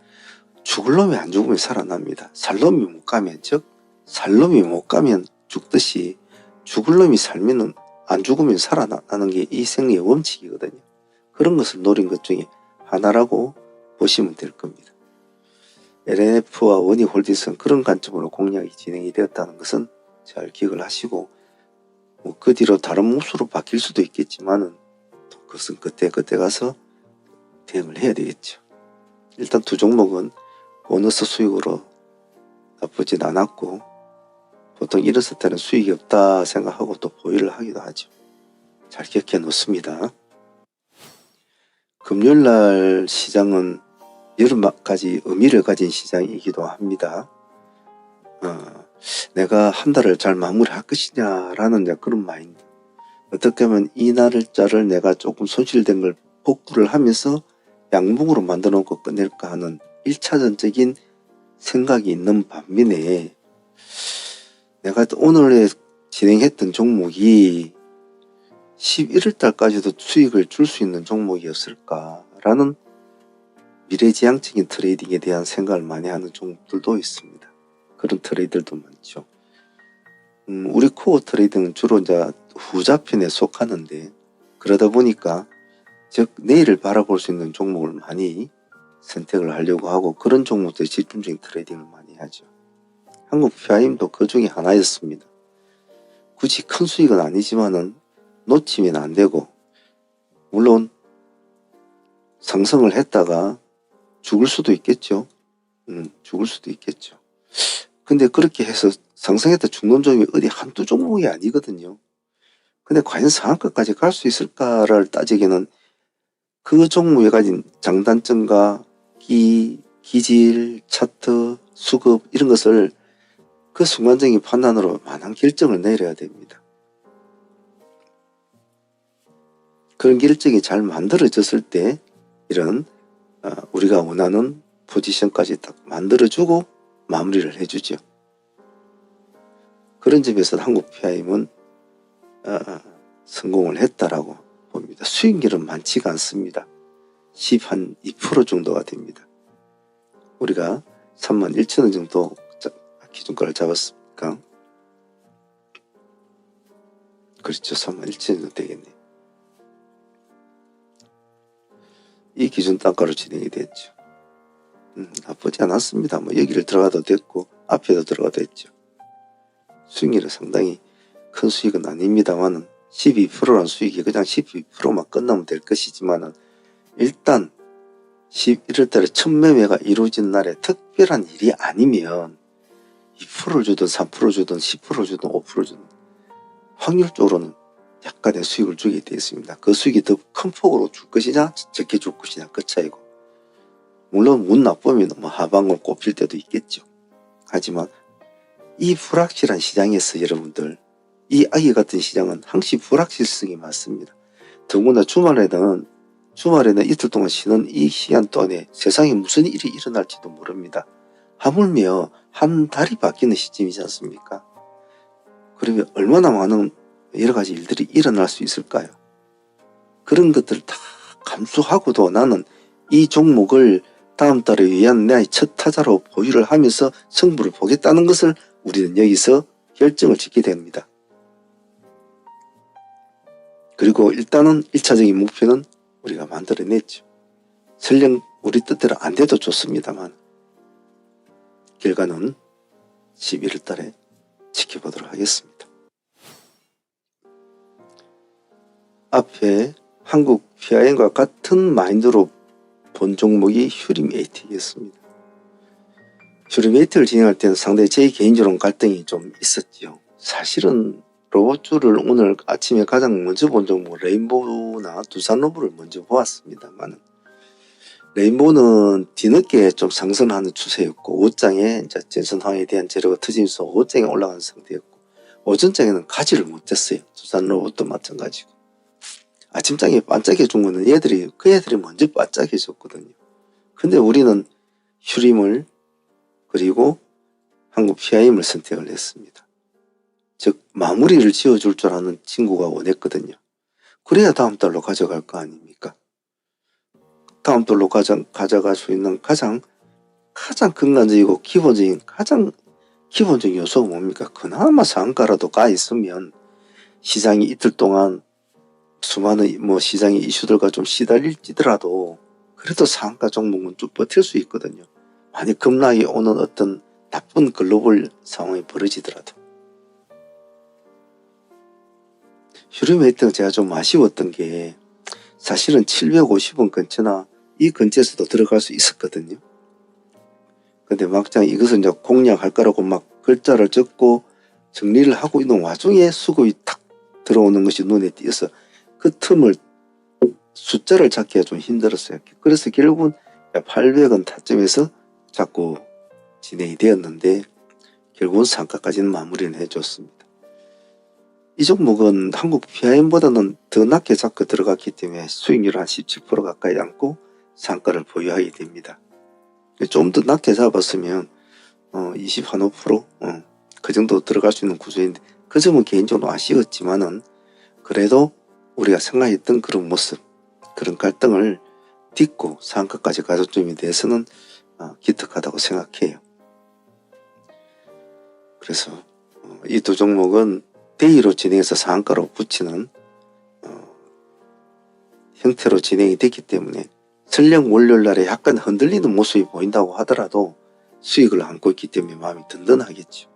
죽을 놈이 안 죽으면 살아납니다. 살 놈이 못 가면, 즉 살 놈이 못 가면 죽듯이 죽을 놈이 살면은 안 죽으면 살아나는 게 이 생리의 원칙이거든요. 그런 것을 노린 것 중에 하나라고 보시면 될 겁니다. LNF와 원익 홀딩스는 그런 관점으로 공략이 진행이 되었다는 것은 잘 기억을 하시고 뭐 그 뒤로 다른 몫으로 바뀔 수도 있겠지만은 또 그것은 그때 가서 대응을 해야 되겠죠. 일단 두 종목은 보너스 수익으로 나쁘진 않았고, 보통 이랬을 때는 수익이 없다 생각하고 또 보유를 하기도 하죠. 잘 기억해 놓습니다. 금요일날 시장은 여러 가지 의미를 가진 시장이기도 합니다. 내가 한 달을 잘 마무리할 것이냐라는 그런 마인드. 어떻게 하면 이 날짜를 내가 조금 손실된 걸 복구를 하면서 양봉으로 만들어 놓고 끝낼까 하는 1차전적인 생각이 있는 반면에, 내가 오늘에 진행했던 종목이 11월 달까지도 수익을 줄 수 있는 종목이었을까라는 미래지향적인 트레이딩에 대한 생각을 많이 하는 종목들도 있습니다. 그런 트레이더들도 많죠. 우리 코어 트레이딩은 주로 이제 후자편에 속하는데, 그러다 보니까 즉 내일을 바라볼 수 있는 종목을 많이 선택을 하려고 하고, 그런 종목들에 집중적인 트레이딩을 많이 하죠. 한국 PIM도 그 중에 하나였습니다. 굳이 큰 수익은 아니지만은 놓치면 안 되고, 물론 상승을 했다가 죽을 수도 있겠죠. 죽을 수도 있겠죠. 근데 그렇게 해서 상승했다 죽는 종목이 어디 한두 종목이 아니거든요. 근데 과연 상한가까지 갈 수 있을까를 따지기에는 그 종목에 가진 장단점과 기질, 차트, 수급 이런 것을 그 순간적인 판단으로 많은 결정을 내려야 됩니다. 그런 결정이 잘 만들어졌을 때 이런 우리가 원하는 포지션까지 딱 만들어주고 마무리를 해주죠. 그런 점에서 한국 PIM은 성공을 했다라고 봅니다. 수익률은 많지가 않습니다. 12% 정도가 됩니다. 우리가 31,000원 정도 기준가를 잡았으니까, 그렇죠. 31,000원 정도 되겠네요. 이 기준 단가로 진행이 됐죠. 나쁘지 않았습니다. 뭐 여기를 들어가도 됐고 앞에도 들어가도 됐죠. 수익률은 상당히 큰 수익은 아닙니다만은 12%란 수익이 그냥 12%만 끝나면 될 것이지만은, 일단 11월달에 첫 매매가 이루어진 날에 특별한 일이 아니면 2% 주든 3% 주든 10% 주든 5% 주든 확률적으로는 약간의 수익을 주게 되어 있습니다. 그 수익이 더 큰 폭으로 줄 것이냐 적게 줄 것이냐 그 차이고, 물론 운 나쁘면 뭐 하방을 꼽힐 때도 있겠죠. 하지만 이 불확실한 시장에서 여러분들, 이 아기 같은 시장은 항시 불확실성이 많습니다. 더구나 주말에는 이틀 동안 쉬는 이 시간 동안에 세상에 무슨 일이 일어날지도 모릅니다. 하물며 한 달이 바뀌는 시점이지 않습니까? 그러면 얼마나 많은 여러 가지 일들이 일어날 수 있을까요? 그런 것들을 다 감수하고도 나는 이 종목을 다음 달에 위한 나의 첫 타자로 보유를 하면서 승부를 보겠다는 것을 우리는 여기서 결정을 짓게 됩니다. 그리고 일단은 1차적인 목표는 우리가 만들어냈죠. 설령 우리 뜻대로 안 돼도 좋습니다만 결과는 11월 달에 지켜보도록 하겠습니다. 앞에 한국 PIM과 같은 마인드로 본 종목이 휴림에이티였습니다. 휴림에이티를 진행할 때는 상당히 제 개인적으로는 갈등이 좀 있었죠. 사실은 로봇주를 오늘 아침에 가장 먼저 본 종목 레인보우나 두산로브를 먼저 보았습니다만, 레인보우는 뒤늦게 좀 상승하는 추세였고 5장에 이제 전선화에 대한 재료가 터지면서 5장에 올라가는 상태였고, 오전장에는 가지를 못했어요. 두산로브도 마찬가지고. 아침장에 반짝여 준 거는 그 애들이 먼저 반짝여 줬거든요. 근데 우리는 휴림을 그리고 한국 PIM을 선택을 했습니다. 즉 마무리를 지어줄 줄 아는 친구가 원했거든요. 그래야 다음 달로 가져갈 거 아닙니까? 다음 달로 가져갈 수 있는 가장 근간적이고 가장 기본적인 요소가 뭡니까? 그나마 상한가라도 가 있으면 시장이 이틀 동안 수많은 시장의 이슈들과 좀 시달릴지더라도 그래도 상한가 종목은 쭉 버틸 수 있거든요. 만약 급락이 오는 어떤 나쁜 글로벌 상황이 벌어지더라도. 휴림의 혜택은 제가 좀 아쉬웠던 게 사실은 750원 근처나 이 근처에서도 들어갈 수 있었거든요. 근데 막상 이것을 이제 공략할 거라고 막 글자를 적고 정리를 하고 있는 와중에 수급이 탁 들어오는 것이 눈에 띄어서 그 틈을 숫자를 찾기가 좀 힘들었어요. 그래서 결국은 800원 타점에서 자꾸 진행이 되었는데 결국은 상가까지는 마무리를 해줬습니다. 이 종목은 한국 PIM보다는 더 낮게 잡고 들어갔기 때문에 수익률 한 17% 가까이 안고 상가를 보유하게 됩니다. 좀 더 낮게 잡았으면 25%, 그 정도 들어갈 수 있는 구조인데 그 점은 개인적으로 아쉬웠지만은 그래도 우리가 생각했던 그런 모습, 그런 갈등을 딛고 상가까지 가는 점에 대해서는 기특하다고 생각해요. 그래서 이 두 종목은 데이로 진행해서 상가로 붙이는 형태로 진행이 됐기 때문에 설령 월요일날에 약간 흔들리는 모습이 보인다고 하더라도 수익을 안고 있기 때문에 마음이 든든하겠죠.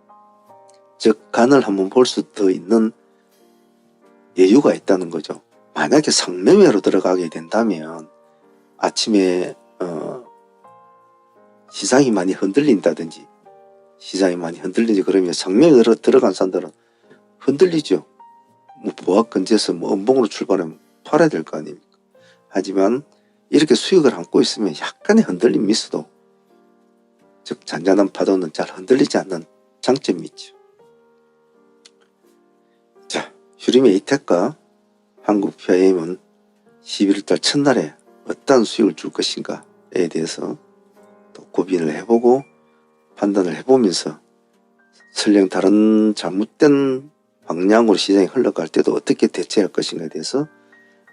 즉 간을 한번 볼 수 더 있는 여유가 있다는 거죠. 만약에 상매매로 들어가게 된다면 아침에 시장이 많이 흔들린다든지 그러면 상매매로 들어간 사람들은 흔들리죠. 뭐 보합 근처에서 뭐 음봉으로 출발하면 팔아야 될 거 아닙니까? 하지만 이렇게 수익을 안고 있으면 약간의 흔들림이 있어도 즉 잔잔한 파도는 잘 흔들리지 않는 장점이 있죠. 자, 휴림의 이택과 한국 PIM은 11월달 첫날에 어떠한 수익을 줄 것인가에 대해서 또 고민을 해보고 판단을 해보면서 설령 다른 잘못된 방향으로 시장이 흘러갈 때도 어떻게 대처할 것인가에 대해서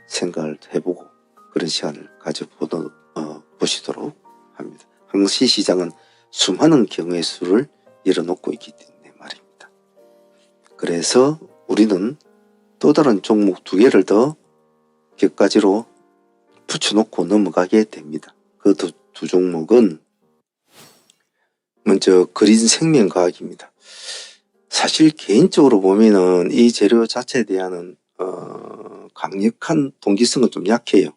생각을 해보고 그런 시간을 가져보시도록 합니다. 항시 시장은 수많은 경우의 수를 열어놓고 있기 때문에 말입니다. 그래서 우리는 또 다른 종목 2개를 더 격가지로 붙여놓고 넘어가게 됩니다. 그 두 종목은 먼저 그린생명과학입니다. 사실 개인적으로 보면은 이 재료 자체에 대한 강력한 동기성은 좀 약해요.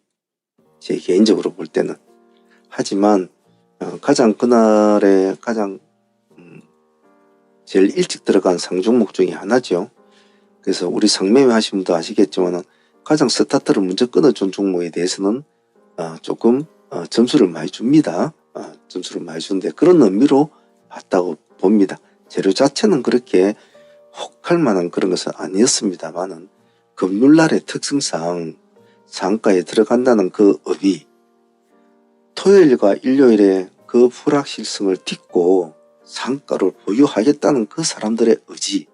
제 개인적으로 볼 때는. 하지만 가장 그날에 가장 제일 일찍 들어간 상종목 중에 하나죠. 그래서 우리 상매매 하신 분도 아시겠지만 가장 스타트를 먼저 끊어준 종목에 대해서는 조금 점수를 많이 줍니다. 점수를 많이 주는데 그런 의미로 봤다고 봅니다. 재료 자체는 그렇게 혹할 만한 그런 것은 아니었습니다만은 금요일날의 특성상 상가에 들어간다는 그 업이 토요일과 일요일에 그 불확실성을 딛고 상가를 보유하겠다는 그 사람들의 의지,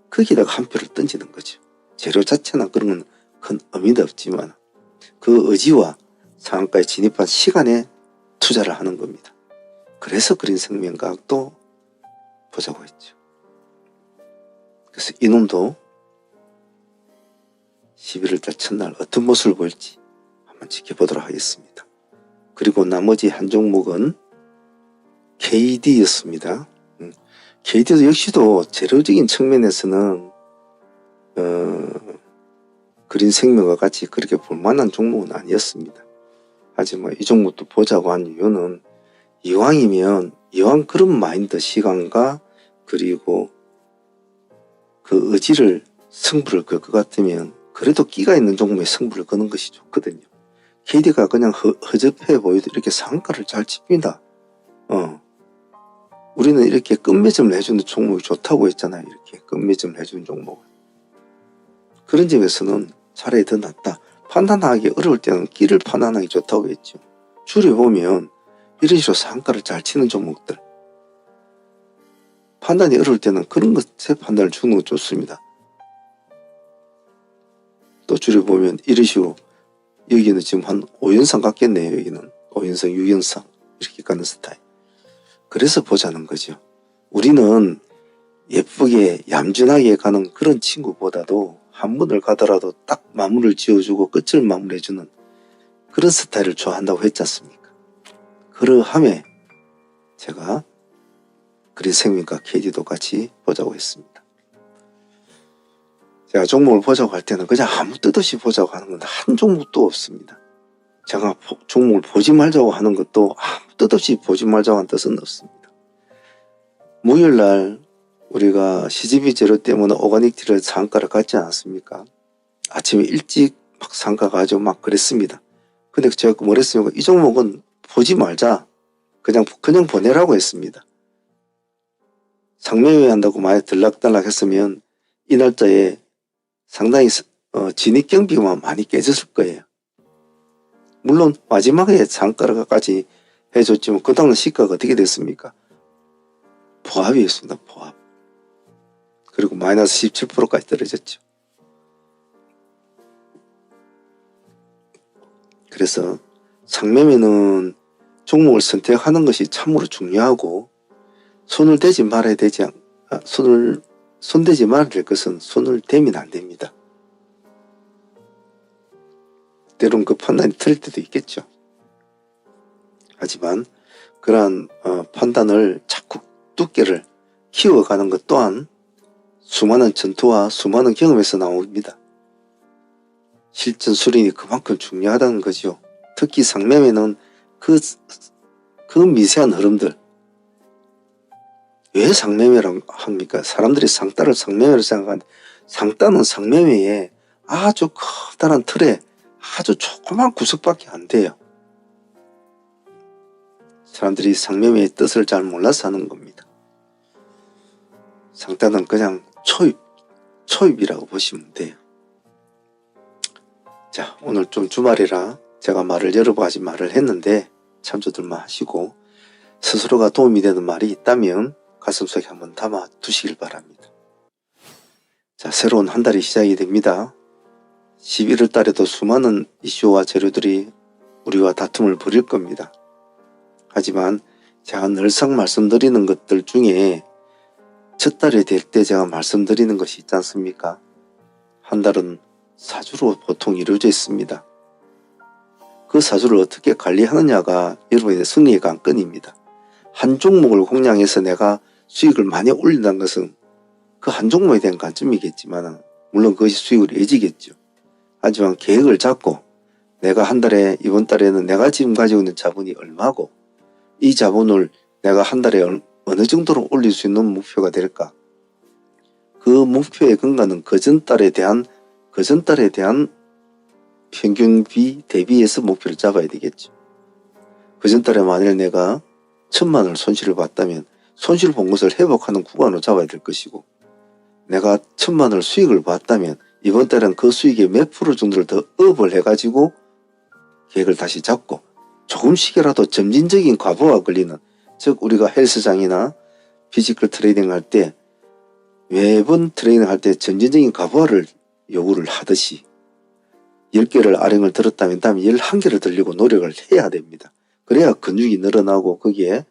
거기다가 한 표를 던지는 거죠. 재료 자체나 그런 건 큰 의미도 없지만 그 의지와 상가에 진입한 시간에 투자를 하는 겁니다. 그래서 그린생명과학도 보자고 했죠. 그래서 이놈도 11월달 첫날 어떤 모습을 보일지 한번 지켜보도록 하겠습니다. 그리고 나머지 한 종목은 KD였습니다. KD도 역시도 재료적인 측면에서는 그린생명과 같이 그렇게 볼만한 종목은 아니었습니다. 하지만 이 종목도 보자고 한 이유는 이왕 그런 마인드 시간과 그리고 그 의지를 승부를 걸 것 같으면 그래도 끼가 있는 종목에 승부를 거는 것이 좋거든요. KD가 그냥 허접해 보여도 이렇게 상가를 잘 칩니다. 우리는 이렇게 끝매점을 해주는 종목이 좋다고 했잖아요. 이렇게 끝매점을 해주는 종목. 그런 점에서는 차라리 더 낫다. 판단하기 어려울 때는 끼를 판단하기 좋다고 했죠. 줄여보면 이런 식으로 상가를 잘 치는 종목들. 판단이 어려울 때는 그런 것에 판단을 주는 거 좋습니다. 또 줄여보면 이런 식으로 여기는 지금 한 5연상 같겠네요. 여기는 5연상, 6연상 이렇게 가는 스타일. 그래서 보자는 거죠. 우리는 예쁘게 얌전하게 가는 그런 친구보다도 한 번을 가더라도 딱 마무리를 지어주고 끝을 마무리해주는 그런 스타일을 좋아한다고 했지 않습니까? 그러함에 제가 그린생명과 KD도 같이 보자고 했습니다. 제가 종목을 보자고 할 때는 그냥 아무 뜻 없이 보자고 하는 건 한 종목도 없습니다. 제가 종목을 보지 말자고 하는 것도 아무 뜻 없이 보지 말자고 하는 뜻은 없습니다. 목요일날 우리가 CGV 제로 때문에 오가닉티를 상가를 갔지 않았습니까? 아침에 일찍 막 상가 가지고 막 그랬습니다. 근데 제가 뭐랬습니까? 이 종목은 보지 말자. 그냥 보내라고 했습니다. 상매매 한다고 만약 들락달락 했으면 이 날짜에 상당히 진입경비만 많이 깨졌을 거예요. 물론 마지막에 상가까지 해줬지만 그 당시 시가가 어떻게 됐습니까? 보합이었습니다. 보합. 그리고 마이너스 17%까지 떨어졌죠. 그래서 상매매는 종목을 선택하는 것이 참으로 중요하고 손을 대지 말아야 되지 손대지 말아야 될 것은 손을 대면 안 됩니다. 때론 그 판단이 틀릴 때도 있겠죠. 하지만 그러한 판단을 자꾸 두께를 키워가는 것 또한 수많은 전투와 수많은 경험에서 나옵니다. 실전 수련이 그만큼 중요하다는 거죠. 특히 상매매는 그 미세한 흐름들. 왜 상매매라고 합니까? 사람들이 상따를 상매매로 생각하는데 상따는 상매매에 아주 커다란 틀에 아주 조그만 구석밖에 안 돼요. 사람들이 상매매의 뜻을 잘 몰라서 하는 겁니다. 상따는 그냥 초입이라고 보시면 돼요. 자, 오늘 좀 주말이라 제가 여러 가지 말을 했는데 참조들만 하시고 스스로가 도움이 되는 말이 있다면 가슴속에 한번 담아 두시길 바랍니다. 자, 새로운 한 달이 시작이 됩니다. 11월 달에도 수많은 이슈와 재료들이 우리와 다툼을 벌일 겁니다. 하지만 제가 늘상 말씀드리는 것들 중에 첫 달이 될 때 제가 말씀드리는 것이 있지 않습니까? 한 달은 사주로 보통 이루어져 있습니다. 그 사주를 어떻게 관리하느냐가 여러분의 승리의 관건입니다. 한 종목을 공략해서 내가 수익을 많이 올린다는 것은 그 한 종목에 대한 관점이겠지만 물론 그것이 수익을 이어지겠죠. 하지만 계획을 잡고 내가 한 달에 이번 달에는 내가 지금 가지고 있는 자본이 얼마고 이 자본을 내가 한 달에 어느 정도로 올릴 수 있는 목표가 될까? 그 목표의 근거는 그 전달에 대한 평균비 대비해서 목표를 잡아야 되겠죠. 그 전달에 만일 내가 1,000만 원을 손실을 봤다면 손실 본 것을 회복하는 구간으로 잡아야 될 것이고 내가 1,000만 원을 수익을 봤다면 이번 달은 그 수익의 몇 프로 정도를 더 업을 해가지고 계획을 다시 잡고 조금씩이라도 점진적인 과부하가 걸리는 즉 우리가 헬스장이나 피지컬 트레이닝 할 때 매번 트레이닝 할 때 점진적인 과부하를 요구를 하듯이 10개를 아령을 들었다면 다음에 11개를 들려고 노력을 해야 됩니다. 그래야 근육이 늘어나고 거기에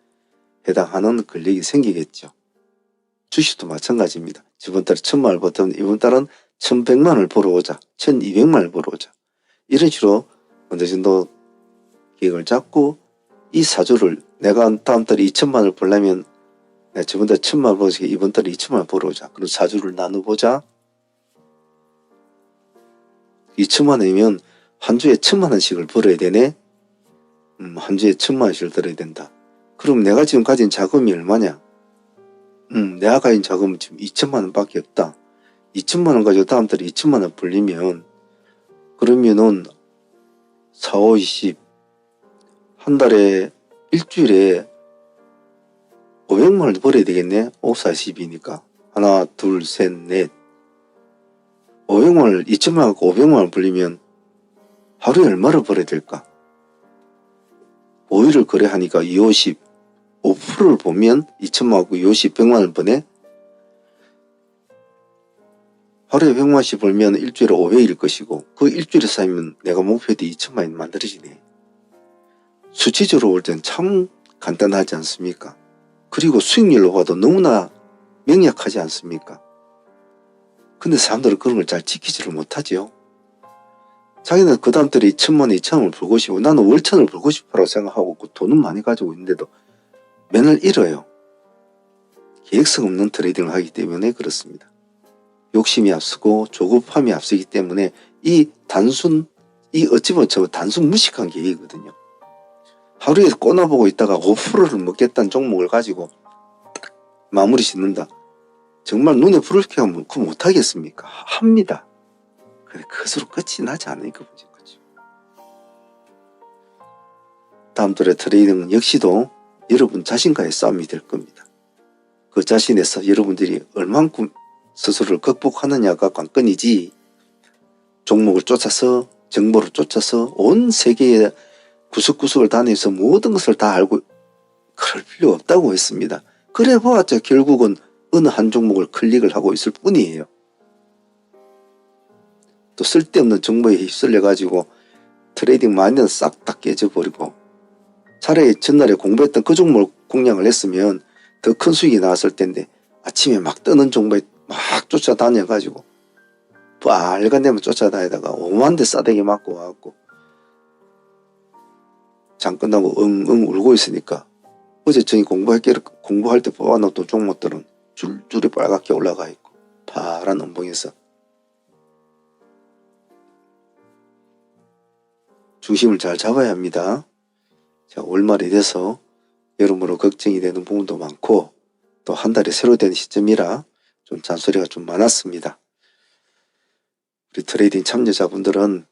해당하는 근력이 생기겠죠. 주식도 마찬가지입니다. 저번 달에 1,000만 원을 벌었다면 이번 달은 1,100만 원을 벌어오자. 1,200만 원을 벌어오자. 이런 식으로 어느 정도 계획을 잡고 이 사주를 내가 다음 달에 2,000만 원을 벌려면 내가 저번 달에 1,000만 원을 벌어서 이번 달에 2,000만 원을 벌어오자. 그럼 사주를 나눠보자. 2,000만 원이면 한 주에 1,000만 원씩을 벌어야 되네. 한 주에 1,000만 원씩을 들어야 된다. 그럼 내가 지금 가진 자금이 얼마냐? 내가 가진 자금은 지금 2,000만 원밖에 없다. 2,000만 원 가지고 다음 달에 2,000만 원 벌리면 그러면은 4, 5, 20 한 달에 일주일에 500만 원을 벌어야 되겠네. 5, 4, 10이니까 하나, 둘, 셋, 넷 500만 원을 2,000만 원 갖고 500만 원을 벌리면 하루에 얼마를 벌어야 될까? 5일을 거래하니까 2, 50 5%를 보면 2,000만 원 갖고 2, 50 100만 원을 버네. 하루에 100만 원씩 벌면 일주일에 500일일 것이고 그 일주일에 쌓이면 내가 목표대 2,000만 원이 만들어지네. 수치적으로 볼 땐 참 간단하지 않습니까? 그리고 수익률로 봐도 너무나 명약하지 않습니까? 근데 사람들은 그런 걸 잘 지키지를 못하지요. 자기는 그 다음 달에 2,000만 원, 2,000만 원을 벌고 싶고 나는 월천을 벌고 싶어라고 생각하고 그 돈은 많이 가지고 있는데도 맨날 잃어요. 계획성 없는 트레이딩을 하기 때문에 그렇습니다. 욕심이 앞서고 조급함이 앞서기 때문에 이 어찌 보면 저 단순 무식한 계획이거든요. 하루에 꼬나보고 있다가 5%를 먹겠다는 종목을 가지고 마무리 짓는다. 정말 눈에 불을 켜면 그거 못하겠습니까? 합니다. 근데 그것으로 끝이 나지 않으니까 문제인 거죠. 다음 달의 트레이딩은 역시도 여러분 자신과의 싸움이 될 겁니다. 그 자신에서 여러분들이 얼만큼 스스로를 극복하느냐가 관건이지, 종목을 쫓아서 정보를 쫓아서 온 세계의 구석구석을 다니면서 모든 것을 다 알고 그럴 필요 없다고 했습니다. 그래 보았자 결국은 어느 한 종목을 클릭을 하고 있을 뿐이에요. 또 쓸데없는 정보에 휩쓸려 가지고 트레이딩 마인드는 싹 다 깨져버리고, 차라리 전날에 공부했던 그 종목을 공략을 했으면 더 큰 수익이 나왔을 텐데 아침에 막 뜨는 종목에 막 쫓아다녀 가지고 빨간 데만 쫓아다니다가 5만 대 싸대기 맞고 와갖고 장 끝나고 엉엉 울고 있으니까, 어제 저희 공부할 때 뽑아놓던 종목들은 줄줄이 빨갛게 올라가 있고 파란 음봉에서 중심을 잘 잡아야 합니다. 자, 월말이 돼서 여러모로 걱정이 되는 부분도 많고 또 한 달이 새로 된 시점이라 좀 잔소리가 좀 많았습니다. 우리 트레이딩 참여자분들은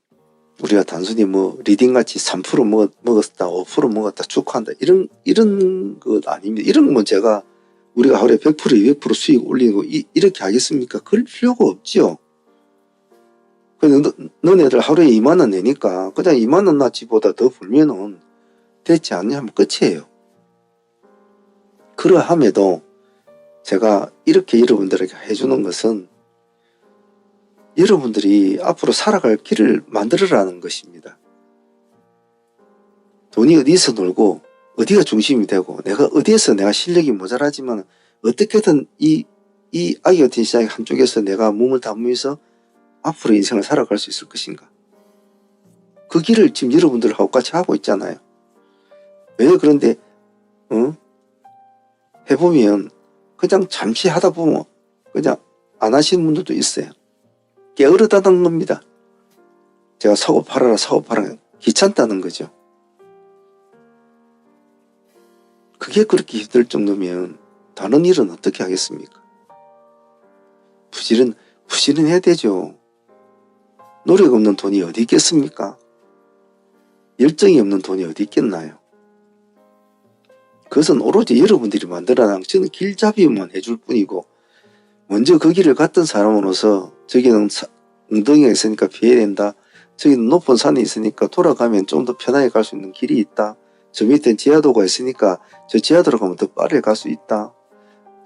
우리가 단순히 뭐 리딩같이 3% 먹었다 5% 먹었다 축하한다 이런 것 아닙니다. 이런 건 제가 우리가 하루에 100% 200% 수익 올리고 이렇게 하겠습니까? 그럴 필요가 없죠. 너네들 하루에 2만원 내니까 그냥 2만원 나치보다 더 벌면은 되지 않냐 하면 끝이에요. 그러함에도 제가 이렇게 여러분들에게 해주는 것은 여러분들이 앞으로 살아갈 길을 만들어라는 것입니다. 돈이 어디서 놀고 어디가 중심이 되고 내가 어디에서 내가 실력이 모자라지만 어떻게든 이 아기 같은 시장 한쪽에서 내가 몸을 담으면서 앞으로 인생을 살아갈 수 있을 것인가. 그 길을 지금 여러분들하고 같이 하고 있잖아요. 왜 그런데 해보면 그냥 잠시 하다 보면 그냥 안 하시는 분들도 있어요. 게으르다는 겁니다. 제가 사고 팔아라 귀찮다는 거죠. 그게 그렇게 힘들 정도면 다른 일은 어떻게 하겠습니까? 부지런해야 되죠. 노력 없는 돈이 어디 있겠습니까? 열정이 없는 돈이 어디 있겠나요? 그것은 오로지 여러분들이 만들어낸, 저는 길잡이만 해줄 뿐이고, 먼저 그 길을 갔던 사람으로서 저기는 웅덩이가 있으니까 피해야 된다, 저기는 높은 산이 있으니까 돌아가면 좀 더 편하게 갈 수 있는 길이 있다, 저 밑엔 지하도가 있으니까 저 지하도로 가면 더 빠르게 갈 수 있다,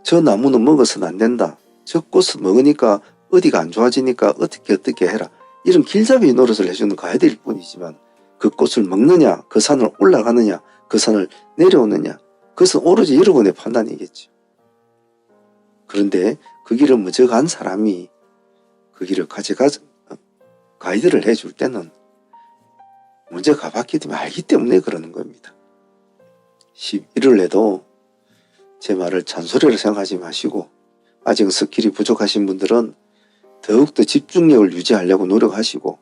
저 나무는 먹어서는 안 된다, 저 꽃을 먹으니까 어디가 안 좋아지니까 어떻게 해라, 이런 길잡이 노릇을 해주는 가이드일 뿐이지만, 그 꽃을 먹느냐, 그 산을 올라가느냐, 그 산을 내려오느냐, 그것은 오로지 여러분의 판단이겠죠. 그런데 그 길을 먼저 간 사람이 그 길을 가이드를 해줄 때는 먼저 가봤기 때문에 알기 때문에 그러는 겁니다. 11월에도 제 말을 잔소리로 생각하지 마시고, 아직 스킬이 부족하신 분들은 더욱더 집중력을 유지하려고 노력하시고,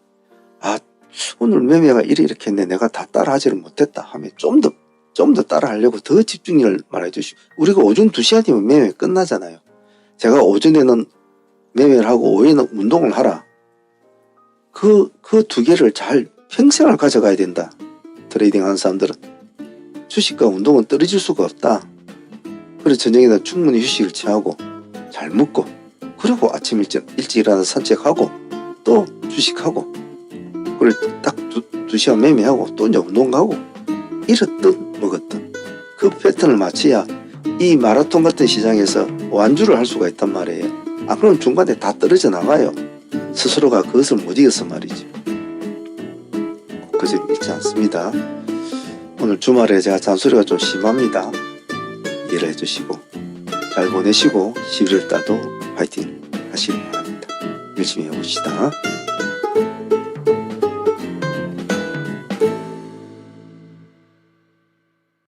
오늘 매매가 이렇게 했네, 내가 다 따라하지를 못했다 하면 좀 더 따라하려고 더 집중력을 말해주시고, 우리가 오전 2시간이면 매매 끝나잖아요. 제가 오전에는 매매를 하고 오후에는 운동을 하라, 그 두 개를 잘 평생을 가져가야 된다. 트레이딩 하는 사람들은 주식과 운동은 떨어질 수가 없다. 그래서 저녁에는 충분히 휴식을 취하고 잘 먹고, 그리고 아침 일찍 일어나서 산책하고 또 주식하고, 그리고 딱 2시간 매매하고 또 이제 운동 가고, 이렇든 먹었든 그 패턴을 맞춰야 이 마라톤 같은 시장에서 완주를 할 수가 있단 말이에요. 그럼 중간에 다 떨어져 나가요. 스스로가 그것을 못 이겨서 말이죠. 그 점 잊지 않습니다. 오늘 주말에 제가 잔소리가 좀 심합니다. 이해를 해주시고 잘 보내시고 11월 달도 파이팅 하시기 바랍니다. 열심히 해봅시다.